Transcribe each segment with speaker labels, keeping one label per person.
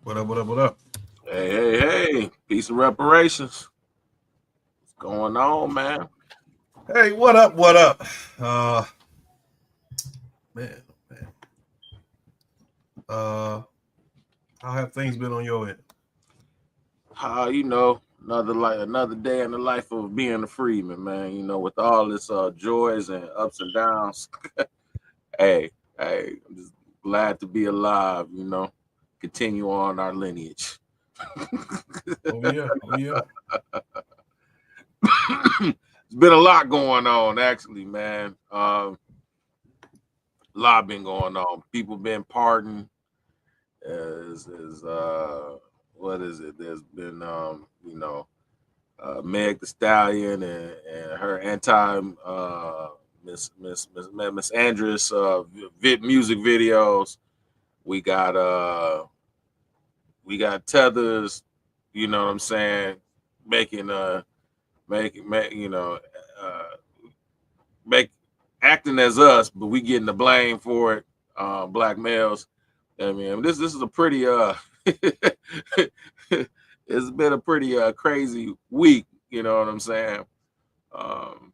Speaker 1: What up? What up? What up?
Speaker 2: Hey. Piece of reparations. What's going on, man?
Speaker 1: Hey, what up? What up? Uh, man. Uh, how have things been on your end?
Speaker 2: Another day in the life of being a freeman, man. With all this joys and ups and downs. hey, I'm just glad to be alive. Continue on our lineage.
Speaker 1: Oh yeah, oh yeah.
Speaker 2: It's been a lot going on, actually, man. A lot been going on. People been pardoned. Is what is it? There's been Meg the Stallion and her anti Miss Andress music videos. We got uh we got Tethers, you know what I'm saying, making making make you know uh make acting as us, but we getting the blame for it. Black males. I mean, this is a pretty it's been a pretty crazy week. You know what I'm saying? Um,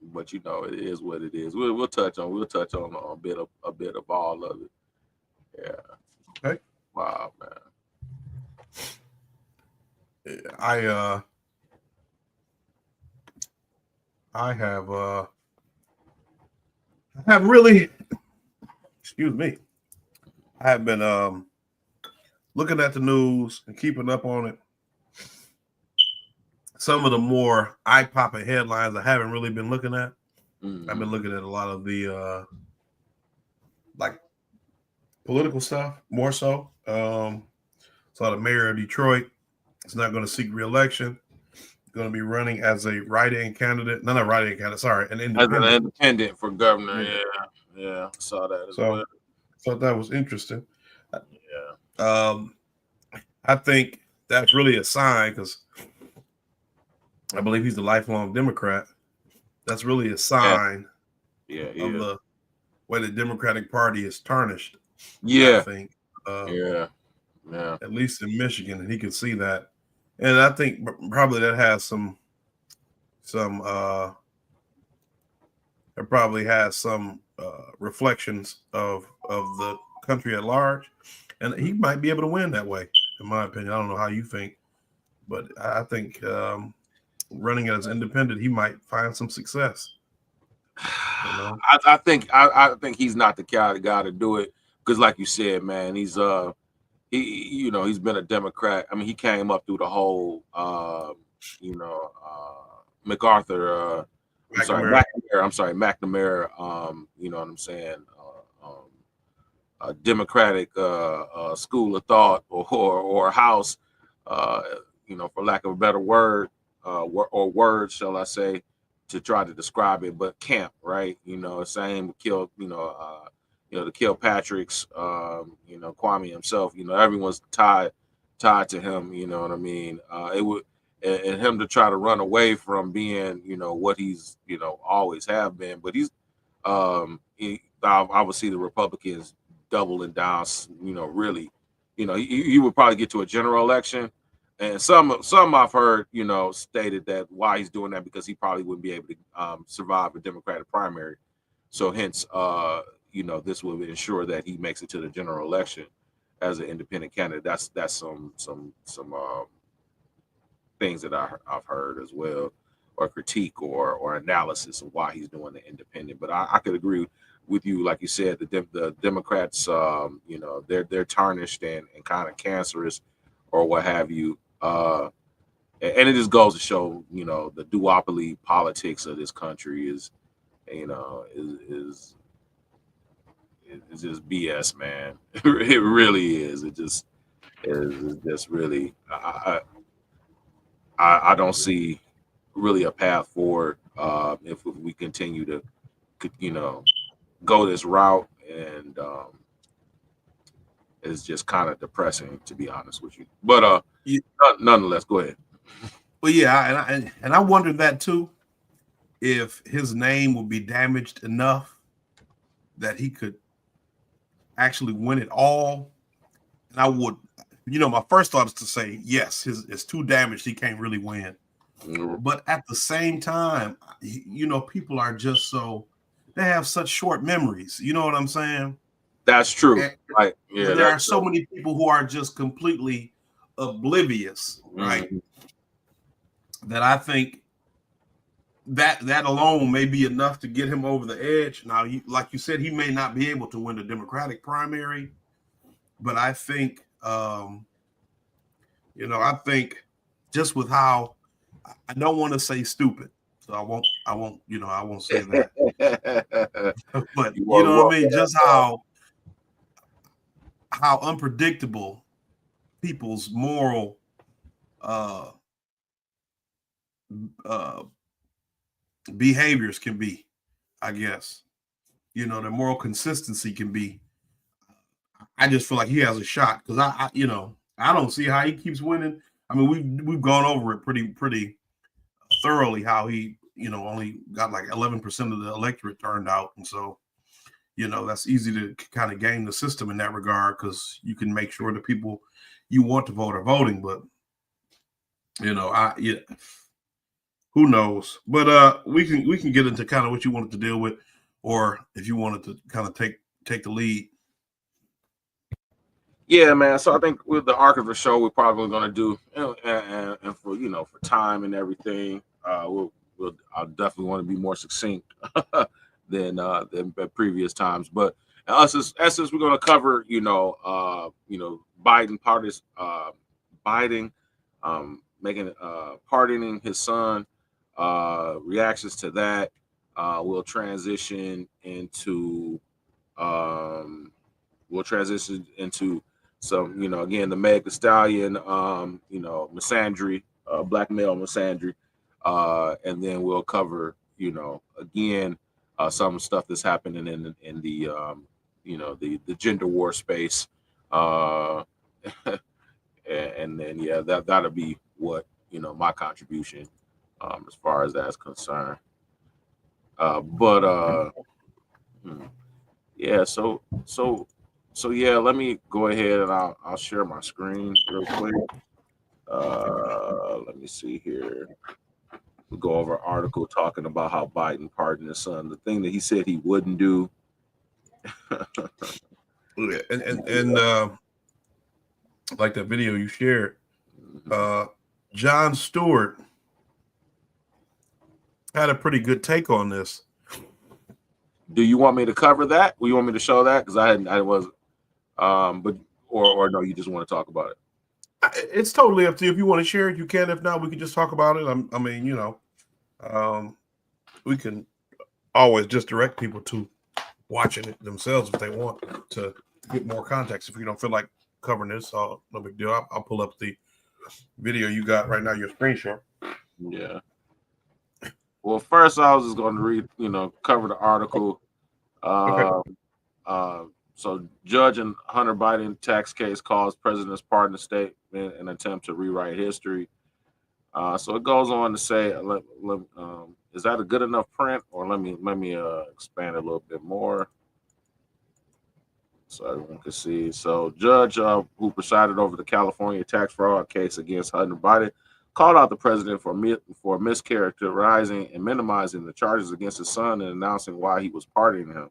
Speaker 2: but it is what it is. We'll touch on a bit of all of it. Yeah.
Speaker 1: Okay.
Speaker 2: Wow, man.
Speaker 1: I uh, I have really, excuse me. I have been looking at the news and keeping up on it. Some of the more eye popping headlines I haven't really been looking at. I've been
Speaker 2: Hmm.
Speaker 1: looking at a lot of the like political stuff more so. Saw the mayor of Detroit is not going to seek reelection. Going to be running as a write-in candidate. Not a write-in candidate. Sorry, an
Speaker 2: As an
Speaker 1: independent.
Speaker 2: independent for governor,
Speaker 1: Yeah.
Speaker 2: yeah, I saw that as
Speaker 1: So
Speaker 2: well.
Speaker 1: thought that was interesting.
Speaker 2: Yeah,
Speaker 1: Um, I think that's really a sign because I believe he's a lifelong Democrat. That's really a
Speaker 2: yeah,
Speaker 1: sign
Speaker 2: yeah,
Speaker 1: of
Speaker 2: yeah,
Speaker 1: the way the Democratic Party is tarnished. I
Speaker 2: yeah,
Speaker 1: think, uh,
Speaker 2: yeah, yeah.
Speaker 1: at least in Michigan, and he can see that. And I think probably that has some it probably has some reflections of the country at large, and he might be able to win that way. In my opinion, I don't know how you think, but I think running as independent, he might find some success. You know,
Speaker 2: I think he's not the kind of guy to do it because, like you said, man, he's been a Democrat. I mean, he came up through the whole MacArthur. I'm sorry,
Speaker 1: McNamara.
Speaker 2: McNamara. I'm sorry, McNamara. You know what I'm saying? A Democratic school of thought or house, uh, for lack of a better word, or words, shall I say, to try to describe it, but camp, right? Same kill, the Kilpatricks, Kwame himself, everyone's tied to him. You know what I mean? It would and him to try to run away from being, what he's, always have been, but I would see the Republicans doubling down. Really, he would probably get to a general election, and some I've heard, stated that why he's doing that because he probably wouldn't be able to survive a Democratic primary. So hence, this will ensure that he makes it to the general election as an independent candidate. That's some things that I've heard as well, or critique or analysis of why he's doing the independent. But I could agree with you, like you said, the Democrats, they're tarnished and kind of cancerous, or what have you. And it just goes to show, the duopoly politics of this country you know, is is just BS, man. It really is. It just is just really. I don't see really a path forward if we continue to, you know, go this route, and it's just kind of depressing, to be honest with you. But
Speaker 1: Yeah,
Speaker 2: nonetheless, go ahead.
Speaker 1: well, yeah, and I wondered that too. If his name would be damaged enough that he could actually win it all, And I would, my first thought is to say, yes, it's too damaged. He can't really win. But at the same time, people are just they have such short memories. You know what I'm saying?
Speaker 2: That's true.
Speaker 1: And,
Speaker 2: Yeah,
Speaker 1: there are so many people who are just completely oblivious, right? That I think that alone may be enough to get him over the edge. Now, like you said, he may not be able to win the Democratic primary, but I think, I think just with how I don't want to say stupid, so I won't say that. But you know what I mean? Just how unpredictable people's moral behaviors can be, I guess. The moral consistency can be. I just feel like he has a shot because I don't see how he keeps winning. I mean, we've gone over it pretty thoroughly how he only got like 11% of the electorate turned out, and so that's easy to kind of game the system in that regard because you can make sure the people you want to vote are voting, but who knows? But we can get into kind of what you wanted to deal with, or if you wanted to kind of take the lead.
Speaker 2: Yeah, man. So I think with the arc of the show, we're probably going to do, and for for time and everything, I'll definitely want to be more succinct than previous times. But essence, we're going to cover, Biden parties, Biden, making pardoning his son, reactions to that. We'll transition into some, again, the Meg Thee Stallion, misandry, black male misandry, and then we'll cover, again, some stuff that's happening in the the gender war space, and then that'll be what my contribution as far as that's concerned. Yeah, so yeah, let me go ahead and I'll share my screen real quick. Let me see here. We go over an article talking about how Biden pardoned his son. The thing that he said he wouldn't do.
Speaker 1: and like the video you shared, Jon Stewart had a pretty good take on this.
Speaker 2: Do you want me to cover that? Or you want me to show that? Because I wasn't. But or no, you just want to talk about it.
Speaker 1: It's totally up to you. If you want to share it, you can. If not, we can just talk about it. I mean, we can always just direct people to watching it themselves if they want to get more context. If you don't feel like covering this, no big deal. I'll pull up the video you got right now, your screen share.
Speaker 2: Yeah. Well, first I was just going to read, cover the article.
Speaker 1: Okay.
Speaker 2: So, judge in Hunter Biden tax case calls president's pardon statement an attempt to rewrite history. So it goes on to say, is that a good enough print, or let me expand a little bit more so everyone can see. So, judge who presided over the California tax fraud case against Hunter Biden called out the president for mischaracterizing and minimizing the charges against his son and announcing why he was pardoning him.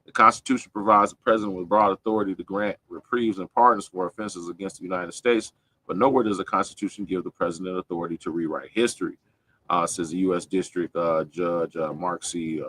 Speaker 2: The Constitution provides the president with broad authority to grant reprieves and pardons for offenses against the United States, but nowhere does the Constitution give the president authority to rewrite history, says the U.S. District Judge Mark C.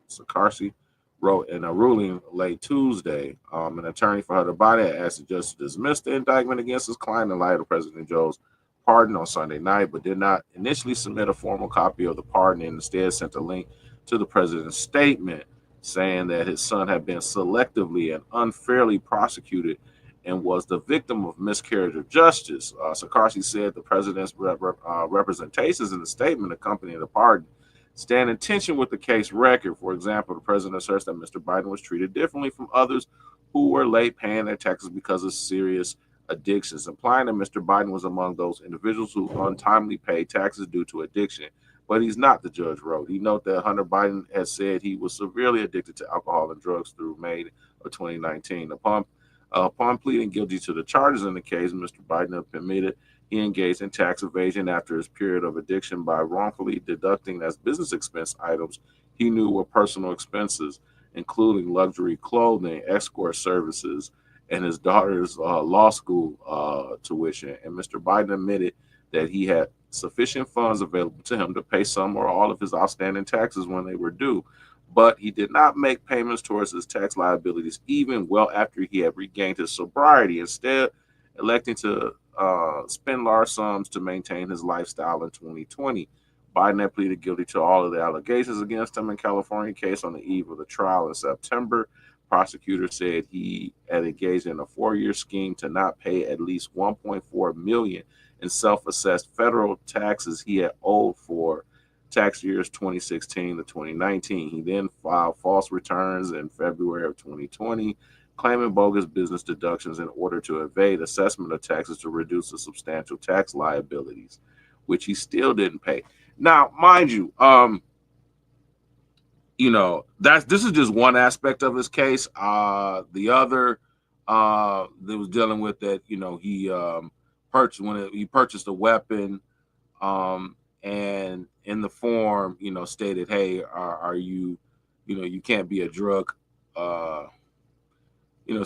Speaker 2: Sakarsi wrote in a ruling late Tuesday. An attorney for Hunter Biden asked the judge to dismiss the indictment against his client in light of President Joe's pardon on Sunday night, but did not initially submit a formal copy of the pardon and instead sent a link to the president's statement saying that his son had been selectively and unfairly prosecuted and was the victim of miscarriage of justice. Sakarsi said the president's representations in the statement accompanying the pardon stand in tension with the case record. For example, the president asserts that Mr. Biden was treated differently from others who were late paying their taxes because of serious addictions, implying that Mr. Biden was among those individuals who untimely paid taxes due to addiction. But he's not, the judge wrote. He noted that Hunter Biden has said he was severely addicted to alcohol and drugs through May of 2019. Upon Upon pleading guilty to the charges in the case, Mr. Biden admitted he engaged in tax evasion after his period of addiction by wrongfully deducting as business expense items he knew were personal expenses, including luxury clothing, escort services, and his daughter's law school tuition. And Mr. Biden admitted that he had sufficient funds available to him to pay some or all of his outstanding taxes when they were due, but he did not make payments towards his tax liabilities even well after he had regained his sobriety, instead electing to spend large sums to maintain his lifestyle in 2020. Biden had pleaded guilty to all of the allegations against him in California case on the eve of the trial in September. Prosecutors said he had engaged in a 4-year scheme to not pay at least $1.4 million in self-assessed federal taxes he had owed for tax years 2016 to 2019. He then filed false returns in February of 2020, claiming bogus business deductions in order to evade assessment of taxes to reduce the substantial tax liabilities, which he still didn't pay. Now, mind you, this is just one aspect of his case. The other that was dealing with that, he purchased a weapon, and in the form, stated, "Hey, are you, you can't be a drug, stated,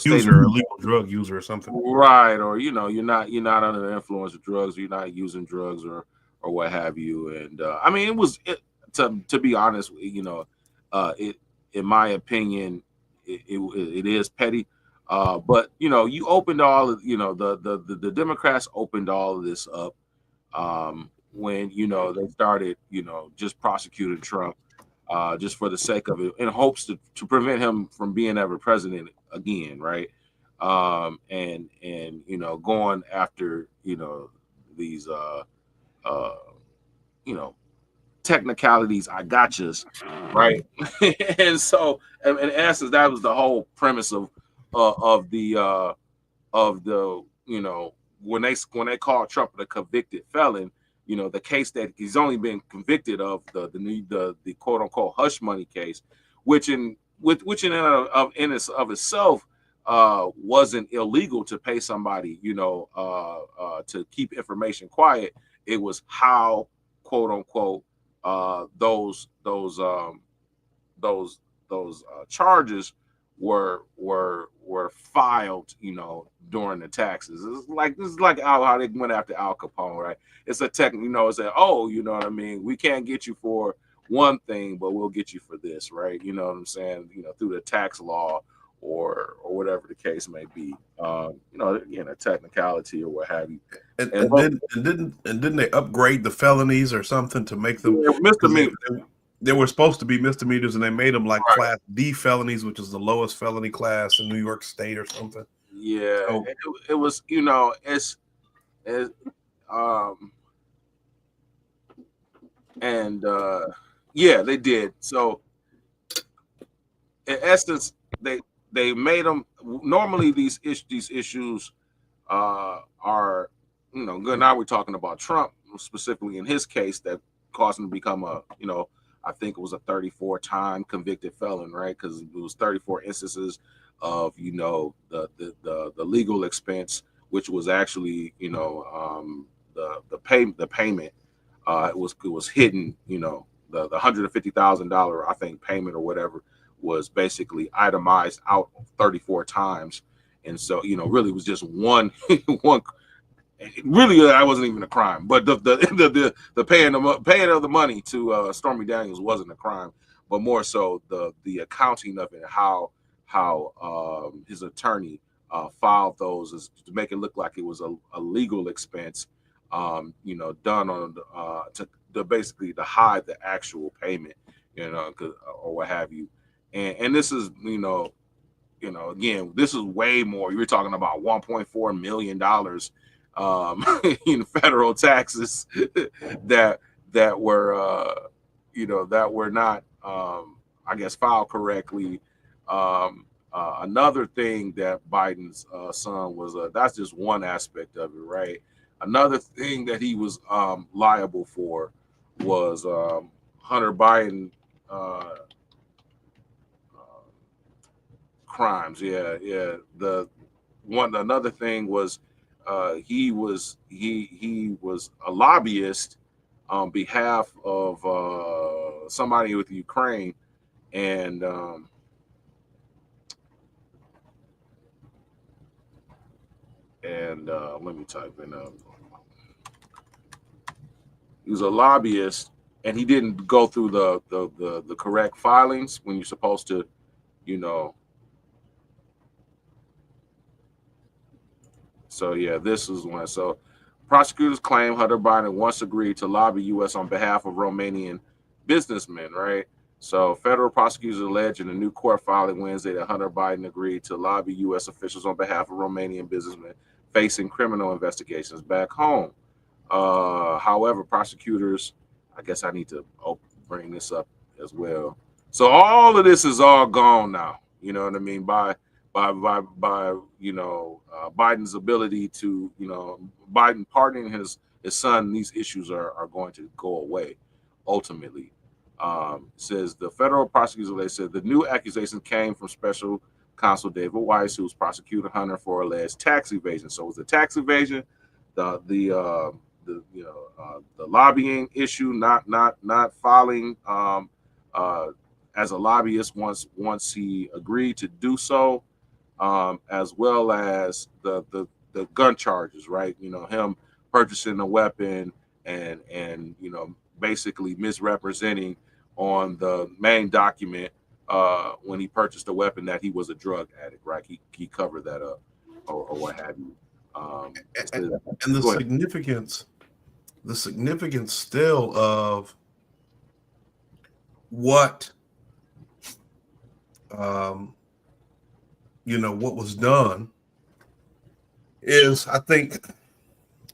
Speaker 1: user, illegal drug user or something."
Speaker 2: right? Or you're not under the influence of drugs, or you're not using drugs, or what have you. And I mean, to be honest, it in my opinion, it is petty. But you opened all of, the Democrats opened all of this up when they started just prosecuting Trump just for the sake of it, in hopes to prevent him from being ever president again, right? And going after these technicalities, I gotchas, right? And so in essence, that was the whole premise of the when they called Trump a convicted felon, the case that he's only been convicted of, the quote unquote hush money case, which in itself wasn't illegal to pay somebody, to keep information quiet. It was how, quote unquote, those charges were filed, during the taxes. This is like how they went after Al Capone, right? It's a it's what I mean, we can't get you for one thing, but we'll get you for this, right? You know what I'm saying? Through the tax law or whatever the case may be. Again, a technicality or what have you.
Speaker 1: And didn't they upgrade the felonies or something to make them
Speaker 2: misdemeanors?
Speaker 1: They were supposed to be misdemeanors, and they made them like Class D felonies, which is the lowest felony class in New York State or something.
Speaker 2: Yeah, so, it was, yeah, they did. So in essence, they made them. Normally, these issues are good. Now we're talking about Trump specifically in his case that caused him to become I think it was a 34-time convicted felon, right? Because it was 34 instances of the legal expense, which was actually the payment. It was hidden. The $150,000 I think payment or whatever was basically itemized out 34 times, and so really it was just one. Really, that wasn't even a crime, but the paying of the money to Stormy Daniels wasn't a crime, but more so the accounting of it, how his attorney filed those to make it look like it was a legal expense, done on to basically to hide the actual payment, or what have you, and this is again, this is way more. You're talking about $1.4 million. Federal taxes that were that were not I guess filed correctly. Another thing that Biden's son was that's just one aspect of it, right? Another thing that he was liable for was Hunter Biden crimes. Yeah. another thing was he was a lobbyist on behalf of somebody with Ukraine, and let me type in. He was a lobbyist, and he didn't go through the correct filings when you're supposed to, you know. So yeah, this is one. So prosecutors claim Hunter Biden once agreed to lobby U.S. on behalf of Romanian businessmen, right? So federal prosecutors allege in a new court filing Wednesday that Hunter Biden agreed to lobby U.S. officials on behalf of Romanian businessmen facing criminal investigations back home. However, prosecutors, I guess I need to bring this up as well. So all of this is all gone now. You know what I mean? By Biden's ability to, Biden pardoning his son, these issues are going to go away ultimately. Says the federal prosecutors, they said the new accusations came from special counsel David Weiss, who's prosecuting Hunter for alleged tax evasion. So it was the tax evasion, the lobbying issue, not filing as a lobbyist once he agreed to do so, as well as the gun charges, right? Him purchasing a weapon and basically misrepresenting on the main document when he purchased a weapon that he was a drug addict, right? He covered that up or what have you.
Speaker 1: And the significance still of what what was done is, I think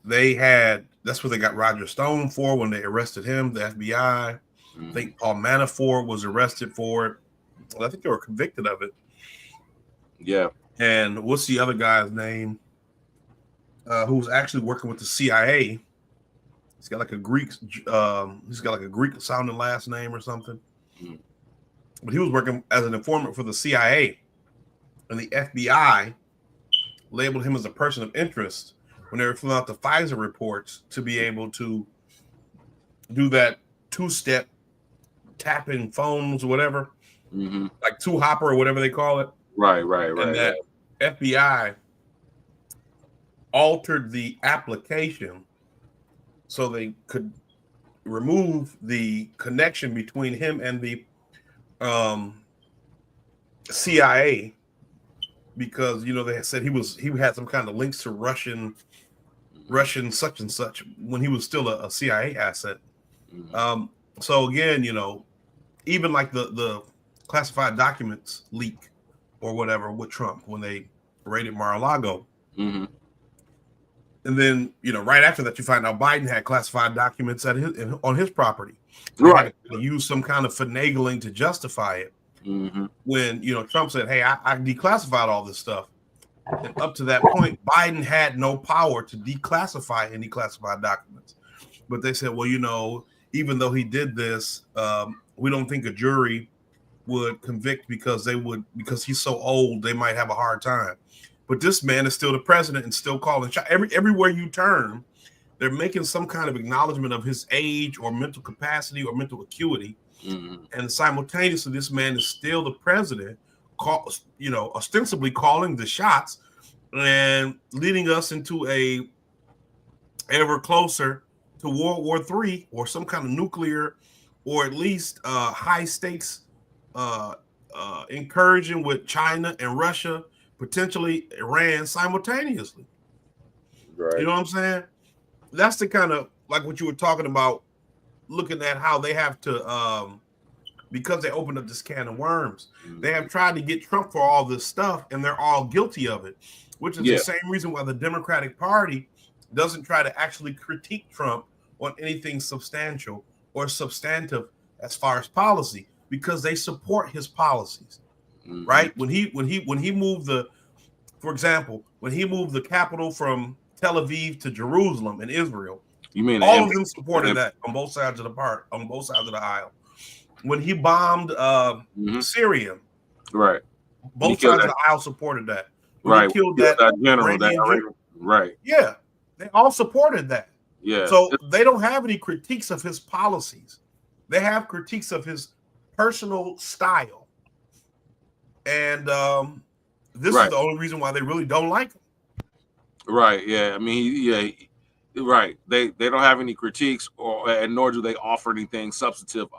Speaker 1: that's what they got Roger Stone for when they arrested him, the FBI. I think Paul Manafort was arrested for it. Well, I think they were convicted of it.
Speaker 2: Yeah.
Speaker 1: And what's the other guy's name? Who was actually working with the CIA? He's got like a Greek sounding last name or something. But he was working as an informant for the CIA, and the FBI labeled him as a person of interest when they were filling out the FISA reports to be able to do that two-step tapping phones or whatever, like two-hopper or whatever they call it.
Speaker 2: Right.
Speaker 1: And that FBI altered the application so they could remove the connection between him and the CIA, because they had said he had some kind of links to Russian such and such when he was still a CIA asset. So again, even like the classified documents leak or whatever with Trump when they raided Mar-a-Lago. And then, right after that, you find out Biden had classified documents on his property.
Speaker 2: Right.
Speaker 1: They used some kind of finagling to justify it. When, Trump said, hey, I declassified all this stuff. And up to that point, Biden had no power to declassify any classified documents. But they said, well, even though he did this, we don't think a jury would convict because he's so old, they might have a hard time. But this man is still the president and still calling shots. Everywhere you turn, they're making some kind of acknowledgement of his age or mental capacity or mental acuity. And simultaneously, this man is still the president, ostensibly calling the shots and leading us into a ever closer to World War III or some kind of nuclear or at least high stakes incursion with China and Russia, potentially Iran simultaneously.
Speaker 2: Right.
Speaker 1: You know what I'm saying? That's the kind of like what you were talking about, looking at how they have to, because they opened up this can of worms, they have tried to get Trump for all this stuff, and they're all guilty of it, which is the same reason why the Democratic Party doesn't try to actually critique Trump on anything substantial or substantive as far as policy, because they support his policies. Right? When he moved for example, when he moved the capital from Tel Aviv to Jerusalem in Israel,
Speaker 2: you mean
Speaker 1: all of them supported that on both sides of the aisle. When he bombed Syria,
Speaker 2: right,
Speaker 1: both sides of the aisle supported that. when
Speaker 2: Right.
Speaker 1: he killed
Speaker 2: Yeah,
Speaker 1: that
Speaker 2: that general,
Speaker 1: Iranian general.
Speaker 2: right.
Speaker 1: Yeah, they all supported that.
Speaker 2: Yeah.
Speaker 1: So they don't have any critiques of his policies. They have critiques of his personal style. And this is
Speaker 2: Right.
Speaker 1: the only reason why they really don't like him.
Speaker 2: Right. Yeah. I mean, yeah. Right. They don't have any critiques, or and nor do they offer anything substantive,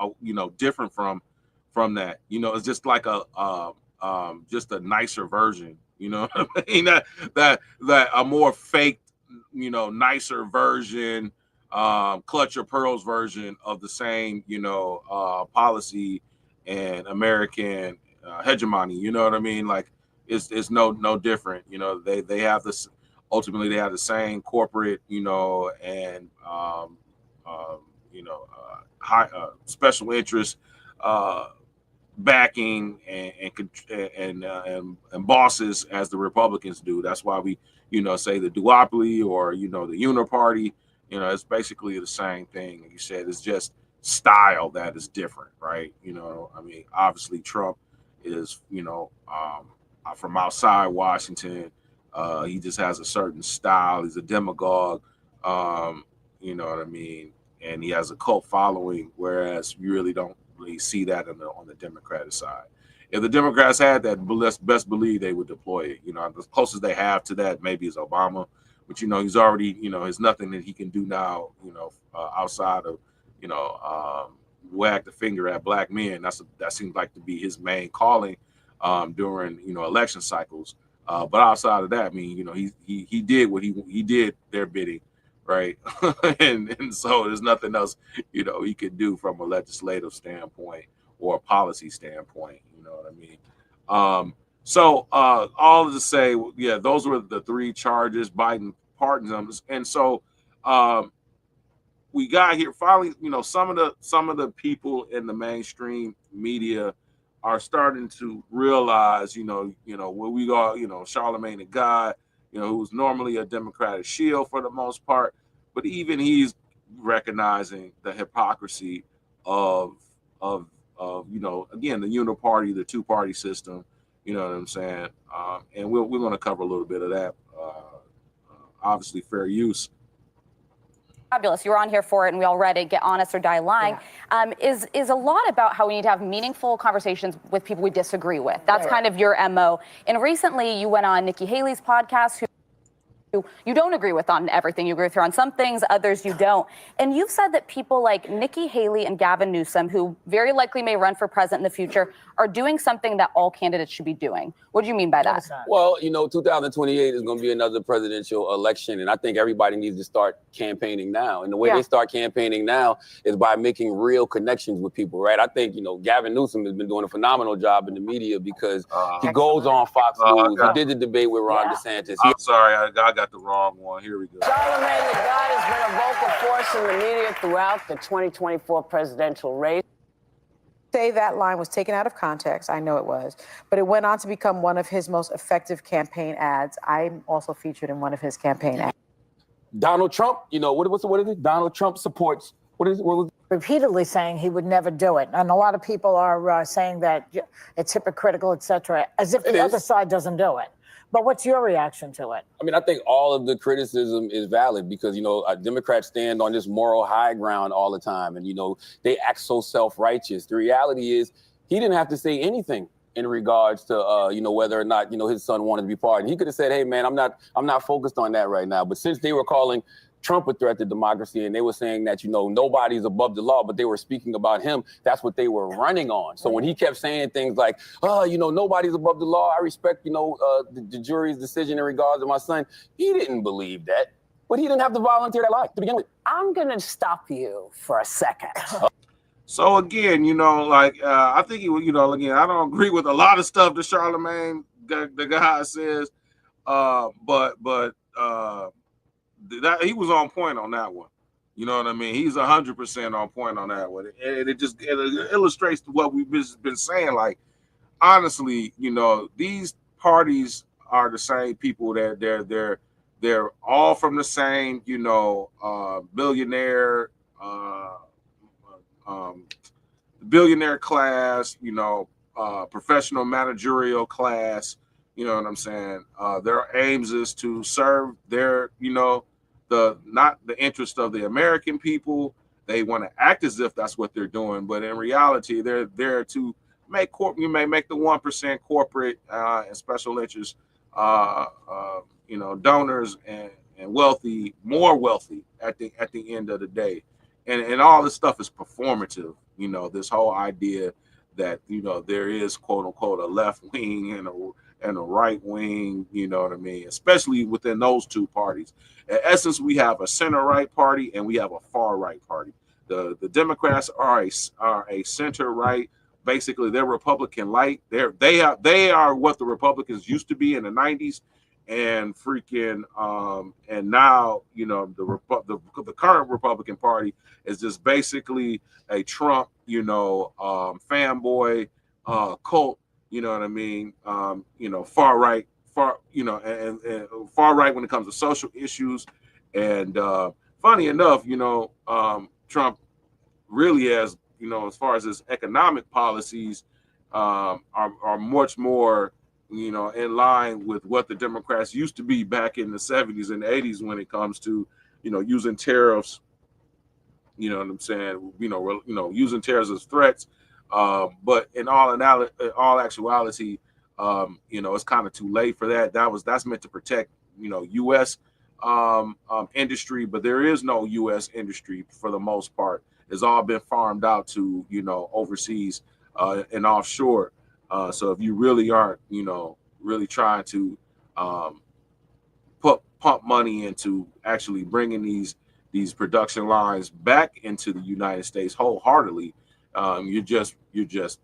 Speaker 2: different from that. It's just like just a nicer version. You know what I mean? That a more faked, nicer version, clutch your pearls version of the same, policy and American hegemony. You know what I mean? Like it's no different. They have this. Ultimately, they have the same corporate, and high special interest backing and bosses as the Republicans do. That's why we, say the duopoly or the uniparty. It's basically the same thing. Like you said, it's just style that is different, right? I mean, obviously Trump is, from outside Washington. He just has a certain style. He's a demagogue. You know what I mean? And he has a cult following, whereas you really don't really see that on the Democratic side. If the Democrats had that, best believe they would deploy it. The closest they have to that maybe is Obama, but he's already, there's nothing that he can do now, outside of, wag the finger at black men. That seems like to be his main calling during election cycles. But outside of that, I mean, he did what he did their bidding, right? and so there's nothing else, he could do from a legislative standpoint or a policy standpoint. You know what I mean? So all to say, yeah, those were the three charges Biden pardoned them, and so we got here finally. Some of the people in the mainstream media are starting to realize, where we go, Charlemagne the God, who's normally a Democratic shield for the most part, but even he's recognizing the hypocrisy of again, the uniparty, the two-party system, you know what I'm saying? And we're going to cover a little bit of that. Obviously, fair use.
Speaker 3: Fabulous. You were on here for it, and we all read it, Get Honest or Die Lying, is a lot about how we need to have meaningful conversations with people we disagree with. That's kind of your MO. And recently, you went on Nikki Haley's podcast, who you don't agree with on everything. You agree with her on some things, others you don't. And you've said that people like Nikki Haley and Gavin Newsom, who very likely may run for president in the future, are doing something that all candidates should be doing. What do you mean by that?
Speaker 4: Well, 2028 is going to be another presidential election, and I think everybody needs to start campaigning now. And the way they start campaigning now is by making real connections with people, right? I think, Gavin Newsom has been doing a phenomenal job in the media because he goes on Fox News. He did the debate with Ron DeSantis.
Speaker 2: I'm sorry, I got the wrong one. Here we go.
Speaker 5: Charlemagne the God has been a vocal force in the media throughout the 2024 presidential race.
Speaker 6: Say that line was taken out of context. I know it was, but it went on to become one of his most effective campaign ads. I'm also featured in one of his campaign ads.
Speaker 4: Donald Trump, what is it? Donald Trump supports, what was
Speaker 7: repeatedly saying he would never do it. And a lot of people are saying that it's hypocritical, et cetera, as if the other side doesn't do it. But what's your reaction to it? I
Speaker 4: mean, I think all of the criticism is valid because, Democrats stand on this moral high ground all the time. And, they act so self-righteous. The reality is he didn't have to say anything in regards to, whether or not, his son wanted to be pardoned. He could have said, hey, man, I'm not focused on that right now. But since they were calling Trump a threat to democracy, and they were saying that, nobody's above the law, but they were speaking about him. That's what they were running on. So when he kept saying things like, nobody's above the law, I respect, the jury's decision in regards to my son, he didn't believe that. But he didn't have to volunteer that lie to begin with.
Speaker 7: I'm going to stop you for a second.
Speaker 2: So again, I think again, I don't agree with a lot of stuff that Charlemagne, the guy, says, but that he was on point on that one. You know what I mean? He's 100% on point on that one, and it illustrates what we've been saying. Like, honestly, these parties are the same people. They're all from the same, billionaire class, professional managerial class. You know what I'm saying? Their aims is to serve their, not the interest of the American people. They want to act as if that's what they're doing, but in reality, they're there to make you may make the 1% corporate and special interest, donors and wealthy, more wealthy at the end of the day, and all this stuff is performative. This whole idea that there is quote unquote a left wing and a right wing, you know what I mean? Especially within those two parties. In essence, we have a center right party and we have a far right party. The Democrats are a center right. Basically, they're Republican light. They are what the Republicans used to be in the 90s, and freaking and now the current Republican Party is just basically a Trump fanboy cult. You know what I mean? Far right, and far right when it comes to social issues. And funny enough, Trump really has, as far as his economic policies, are much more, in line with what the Democrats used to be back in the 70s and 80s when it comes to, using tariffs. You know what I'm saying? Using tariffs as threats. But in all actuality, it's kind of too late for that. That's meant to protect, U.S. Industry, but there is no U.S. industry for the most part. It's all been farmed out to, overseas and offshore. So if you really aren't, really trying to pump money into actually bringing these production lines back into the United States wholeheartedly, you're just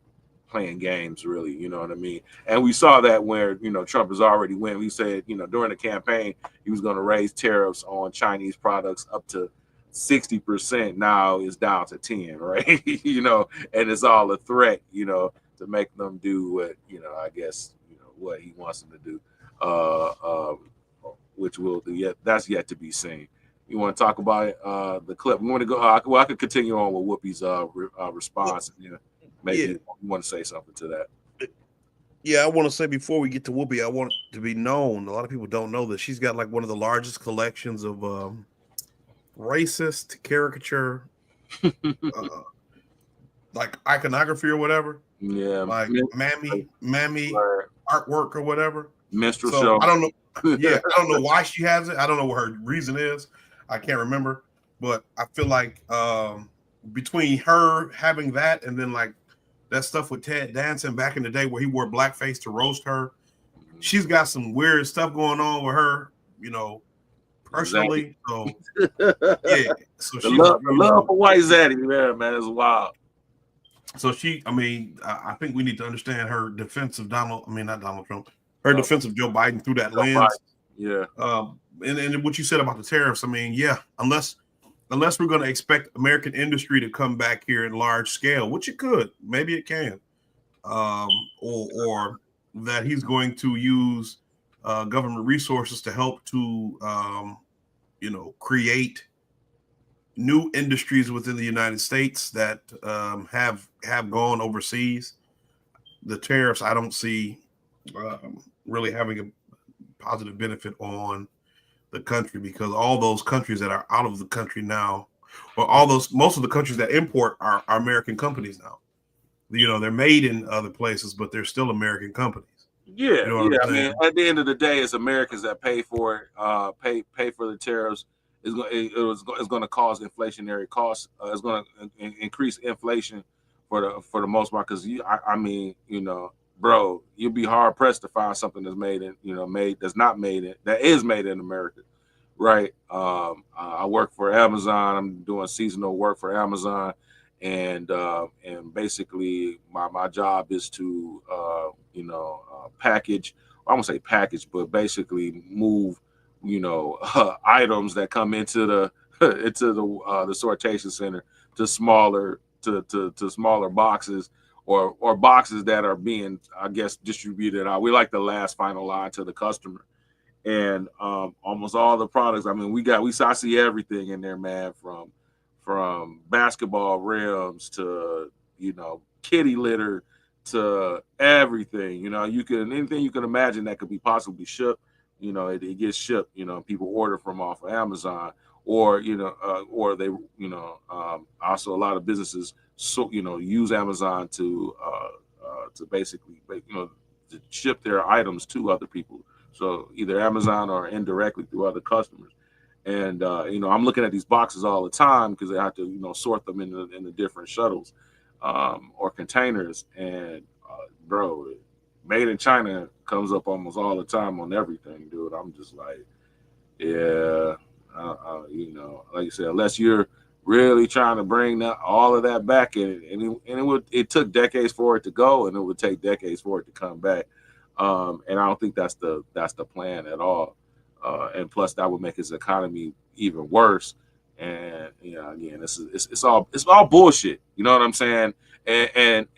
Speaker 2: playing games, really. You know what I mean? And we saw that where Trump has already went. He said during the campaign he was going to raise tariffs on Chinese products up to 60%. Now it's down to 10, right? And it's all a threat, to make them do what I guess what he wants them to do, which will do yet. That's yet to be seen. You want to talk about the clip? We want to go. I could continue on with Whoopi's response. Maybe you want to say something to that.
Speaker 1: Yeah, I want to say before we get to Whoopi, I want it to be known. A lot of people don't know that she's got like one of the largest collections of racist caricature, like iconography or whatever.
Speaker 2: Yeah,
Speaker 1: like mammy artwork or whatever.
Speaker 2: Minstrel show.
Speaker 1: I don't know. Yeah, I don't know why she has it. I don't know what her reason is. I can't remember. But I feel like between her having that and then like that stuff with Ted Danson back in the day where he wore blackface to roast her, she's got some weird stuff going on with her, personally. So yeah. So
Speaker 2: the love for White Zaddy, man, is wild.
Speaker 1: So I think we need to understand her defense of not Donald Trump, her defense of Joe Biden through that lens.
Speaker 2: Yeah.
Speaker 1: And what you said about the tariffs, unless we're going to expect American industry to come back here in large scale, which it could, maybe it can, or that he's going to use government resources to help to, create new industries within the United States that have gone overseas. The tariffs, I don't see really having a positive benefit on the country, because all those countries that are out of the country now, most of the countries that import are American companies now. They're made in other places, but they're still American companies.
Speaker 2: Yeah, I mean, at the end of the day, it's Americans that pay for it, pay for the tariffs. It's going to cause inflationary costs. It's going to increase inflation for the most part, because bro, you'll be hard pressed to find something that's that is made in America, right? I work for Amazon. I'm doing seasonal work for Amazon, and basically my job is to package. I won't say package, but basically move items that come into the sortation center to smaller boxes, or boxes that are being, I guess, distributed out. We like the last final line to the customer. And almost all the products, I see everything in there, man, from basketball rims to kitty litter to everything. You know, anything you can imagine that could be possibly shipped. You know, it gets shipped. You know, people order from off of Amazon, or or they, also a lot of businesses use Amazon to basically to ship their items to other people. So either Amazon or indirectly through other customers. And I'm looking at these boxes all the time because they have to sort them in the different shuttles or containers. And bro, made in China comes up almost all the time on everything, dude. I'm just like, yeah, like you said, unless you're really trying to bring all of that back in, it took decades for it to go, and it would take decades for it to come back. And I don't think that's the plan at all. And plus, that would make his economy even worse. And again, it's all bullshit. You know what I'm saying? And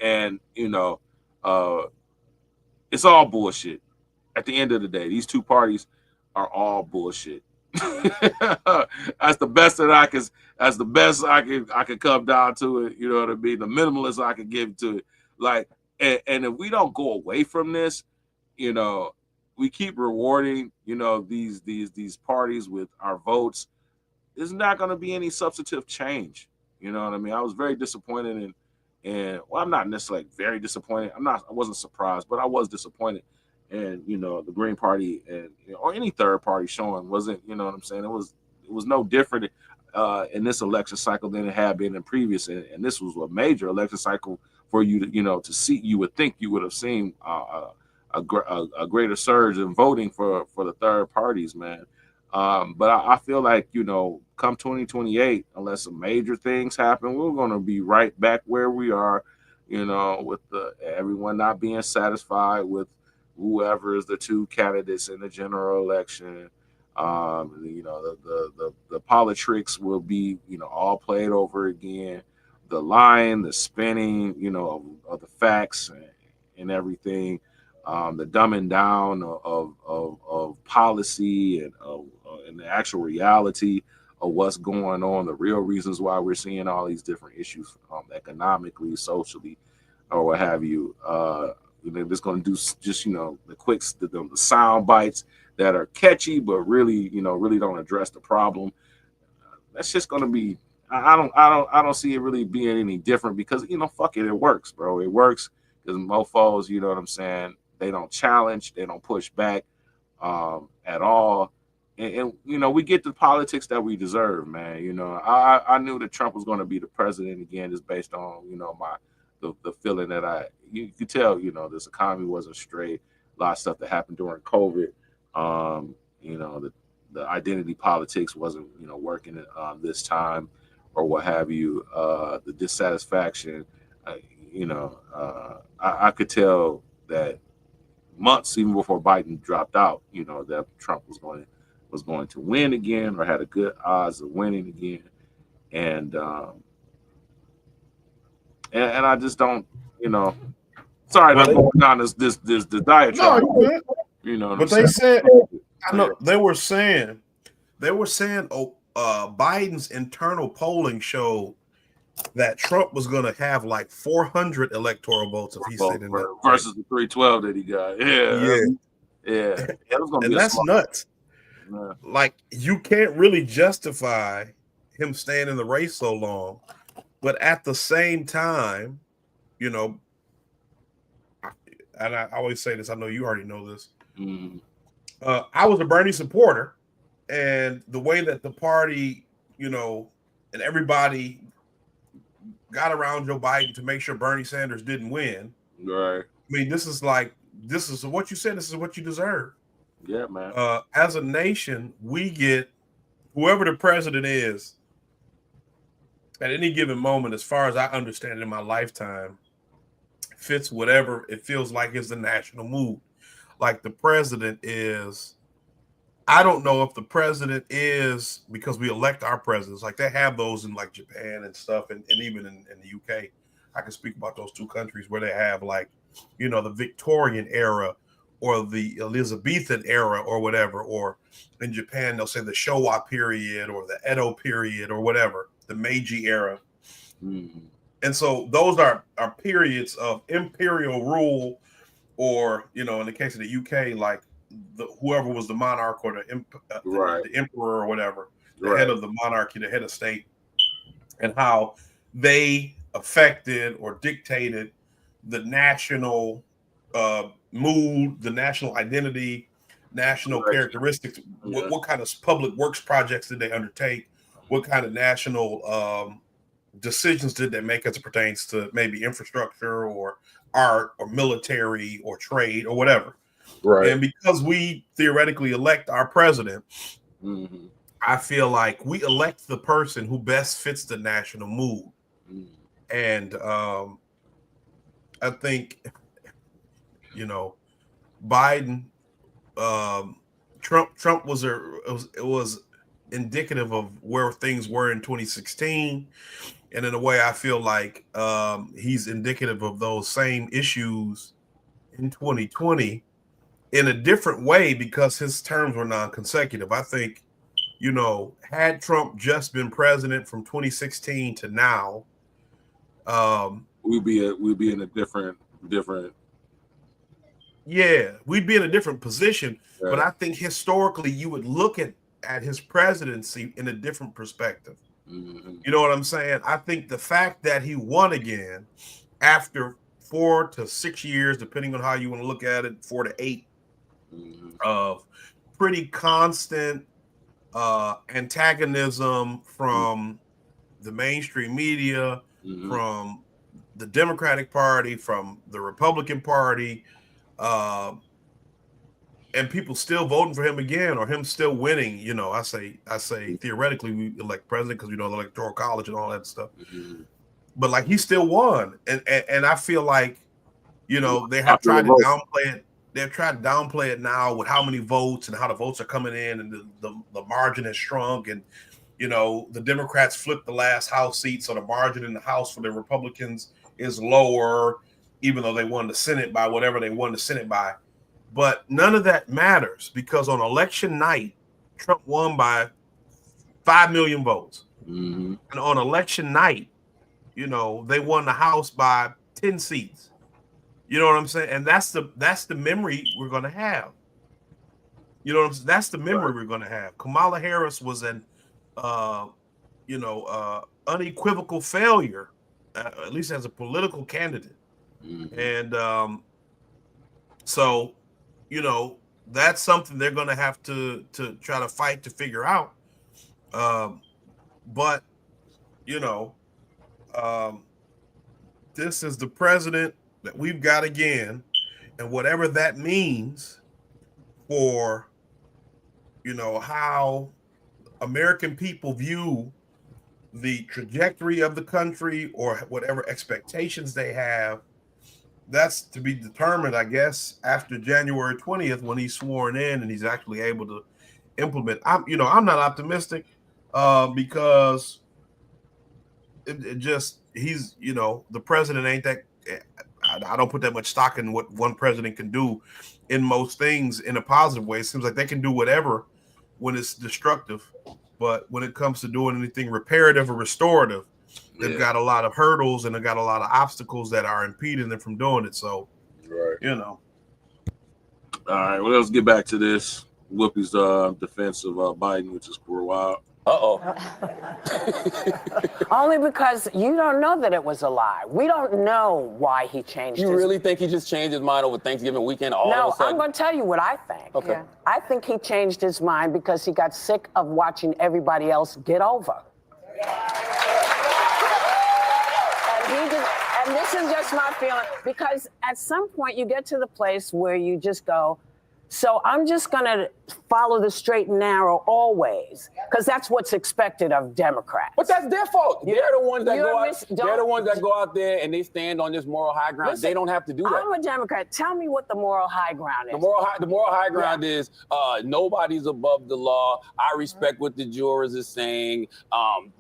Speaker 2: it's all bullshit. At the end of the day, these two parties are all bullshit. That's the best I could come down to it. You know what I mean? The minimalist I could give to it. Like, and if we don't go away from this, we keep rewarding, these parties with our votes, there's not going to be any substantive change. You know what I mean? I was very disappointed well, I'm not necessarily very disappointed. I wasn't surprised, but I was disappointed. And the Green Party or any third party showing wasn't, you know what I'm saying? It was no different in this election cycle than it had been in previous. And this was a major election cycle for you to, to see. You would think you would have seen a greater surge in voting for the third parties, man. But I feel like, come 2028, unless some major things happen, we're going to be right back where we are, with everyone not being satisfied with whoever is the two candidates in the general election. The politics will be, all played over again. The lying, the spinning, of the facts and everything. The dumbing down of policy and the actual reality of what's going on, the real reasons why we're seeing all these different issues economically, socially, or what have you. They're just going to do just the quick the sound bites that are catchy, but really really don't address the problem. That's just going to be. I don't see it really being any different because fuck it works, bro. It works because mofos, you know what I'm saying. They don't challenge, they don't push back at all. And we get the politics that we deserve, man. I knew that Trump was going to be the president again, just based on the feeling that you could tell this economy wasn't straight. A lot of stuff that happened during COVID. The identity politics wasn't working this time, or what have you. The dissatisfaction. I could tell that months even before Biden dropped out, that Trump was going to win again, or had a good odds of winning again. And I just don't, sorry, I'm going down this diatribe.
Speaker 1: No, but they said, I know they were saying, Biden's internal polling showed that Trump was going to have like 400 electoral votes if he stayed in that
Speaker 2: versus the 312 that he got. Yeah.
Speaker 1: And that's nuts.
Speaker 2: Yeah.
Speaker 1: Like, you can't really justify him staying in the race so long, but at the same time, and I always say this, I know you already know this.
Speaker 2: Mm-hmm.
Speaker 1: I was a Bernie supporter, and the way that the party, and everybody got around Joe Biden to make sure Bernie Sanders didn't win.
Speaker 2: Right.
Speaker 1: I mean, this is what you said. This is what you deserve.
Speaker 2: Yeah, man.
Speaker 1: As a nation, we get whoever the president is at any given moment, as far as I understand it in my lifetime, fits whatever it feels like is the national mood. Like the president is, I don't know if the president is, because we elect our presidents, like they have those in like Japan and stuff, and even in the UK. I can speak about those two countries where they have like, the Victorian era or the Elizabethan era or whatever, or in Japan, they'll say the Showa period or the Edo period or whatever, the Meiji era.
Speaker 2: Mm-hmm.
Speaker 1: And so those are periods of imperial rule, or in the case of the UK, like whoever was the monarch or the emperor or whatever, the head of the monarchy, the head of state, and how they affected or dictated the national mood, the national identity, national characteristics. What kind of public works projects did they undertake? What kind of national decisions did they make as it pertains to maybe infrastructure or art or military or trade or whatever?
Speaker 2: Right.
Speaker 1: And because we theoretically elect our president, I feel like we elect the person who best fits the national mood. And I think, Biden, Trump was indicative of where things were in 2016. And in a way, I feel like he's indicative of those same issues in 2020 in a different way because his terms were non-consecutive. I think, had Trump just been president from 2016 to now,
Speaker 2: we'd be in a different.
Speaker 1: Yeah, we'd be in a different position. Yeah. But I think historically, you would look at his presidency in a different perspective. You know what I'm saying? I think the fact that he won again after 4 to 6 years, depending on how you want to look at it, 4 to 8 of pretty constant antagonism from the mainstream media, from the Democratic Party, from the Republican Party, and people still voting for him again, or him still winning. I say theoretically we elect president because the Electoral College and all that stuff. But like he still won, and I feel like they have tried to downplay it. They've tried to downplay it now with how many votes and how the votes are coming in, and the margin has shrunk, and the Democrats flipped the last House seat, so the margin in the House for the Republicans is lower, even though they won the Senate by whatever they won the Senate by. But none of that matters because on election night, Trump won by 5 million votes. And on election night, they won the House by 10 seats. You know what I'm saying? And that's the memory we're going to have. That's the memory we're going to have. Kamala Harris was an unequivocal failure, at least as a political candidate. And so, that's something they're going to have to try to fight to figure out. But, this is the president that we've got again. And whatever that means for, how American people view the trajectory of the country or whatever expectations they have, that's to be determined, I guess, after January 20th when he's sworn in and he's actually able to implement. I'm not optimistic because it just he's the president ain't that. I don't put that much stock in what one president can do in most things in a positive way. It seems like they can do whatever when it's destructive, but when it comes to doing anything reparative or restorative, they've got a lot of hurdles and they've got a lot of obstacles that are impeding them from doing it. So,
Speaker 2: All right, well, let's get back to this. Whoopi's defense of Biden, which is for a while.
Speaker 5: Only because you don't know that it was a lie. We don't know why he changed
Speaker 4: You really think he just changed his mind over Thanksgiving weekend all
Speaker 5: No,
Speaker 4: of a sudden?
Speaker 5: I'm going to tell you what I think.
Speaker 4: Okay.
Speaker 6: Yeah.
Speaker 5: I think he changed his mind because he got sick of watching everybody else get over. And this is just my feeling, because at some point you get to the place where you just go, so I'm just going to follow the straight and narrow always, because that's what's expected of Democrats.
Speaker 4: But that's their fault. They're the ones that
Speaker 5: You're
Speaker 4: go out.
Speaker 5: mis-
Speaker 4: They're the ones that go out there and they stand on this moral high ground.
Speaker 5: Listen,
Speaker 4: they don't have to do that.
Speaker 5: I'm a Democrat. Tell me what the moral high ground is.
Speaker 4: The moral high ground is nobody's above the law. I respect what the jurors is saying.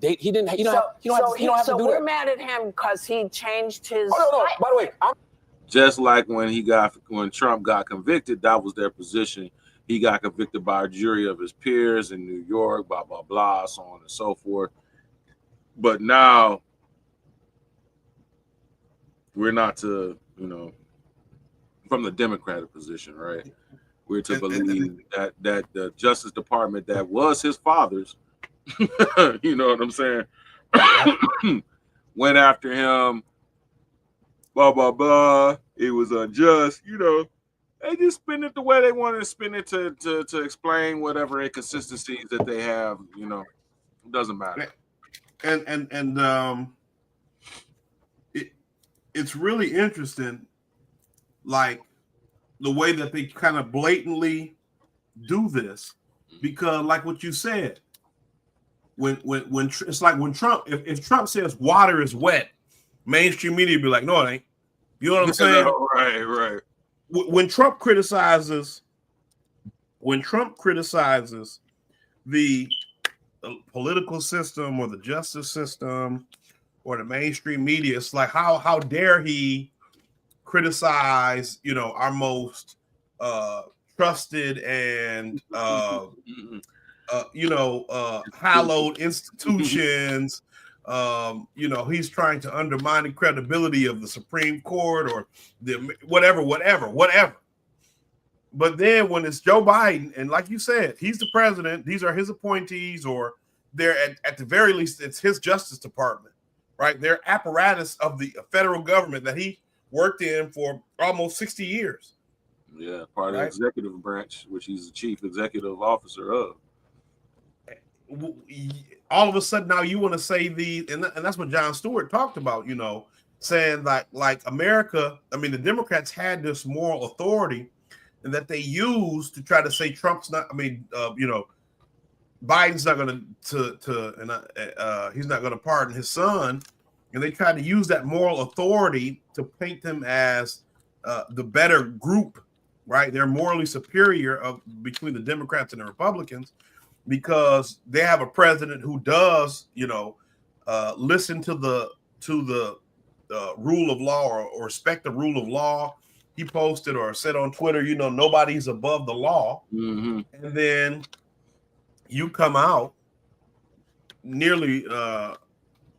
Speaker 4: He don't have to do
Speaker 5: So
Speaker 4: that.
Speaker 5: we're mad at him because he changed his.
Speaker 4: Oh, no. By the way,
Speaker 2: Just like when Trump got convicted, that was their position. He got convicted by a jury of his peers in New York, blah, blah, blah, so on and so forth. But now we're not to, you know, from the Democratic position, right? We're to believe that the Justice Department that was his father's, you know what I'm saying, went after him, blah, blah, blah. It was unjust, you know. They just spin it the way they wanted to spin it to explain whatever inconsistencies that they have, you know. It doesn't matter.
Speaker 1: And it's really interesting, like the way that they kind of blatantly do this, because like what you said, when it's like when Trump, if Trump says water is wet, mainstream media be like, no, it ain't. You know what I'm saying?
Speaker 2: No, right.
Speaker 1: When Trump criticizes the political system or the justice system or the mainstream media, it's like how dare he criticize, you know, our most trusted and hallowed institutions. You know, he's trying to undermine the credibility of the Supreme Court or the whatever. But then when it's Joe Biden, and like you said, he's the president, these are his appointees, or they're at the very least, it's his Justice Department, right? They're apparatus of the federal government that he worked in for almost 60 years.
Speaker 2: Yeah, part of the executive branch, which he's the chief executive officer of.
Speaker 1: All of a sudden now you want to say and that's what Jon Stewart talked about, you know, saying like America, I mean, the Democrats had this moral authority and that they used to try to say Trump's not, you know, Biden's not going to he's not going to pardon his son. And they tried to use that moral authority to paint them as the better group, right? They're morally superior between the Democrats and the Republicans, because they have a president who does, you know, listen to the rule of law or respect the rule of law. He posted or said on Twitter, you know, nobody's above the law.
Speaker 2: Mm-hmm.
Speaker 1: And then you come out nearly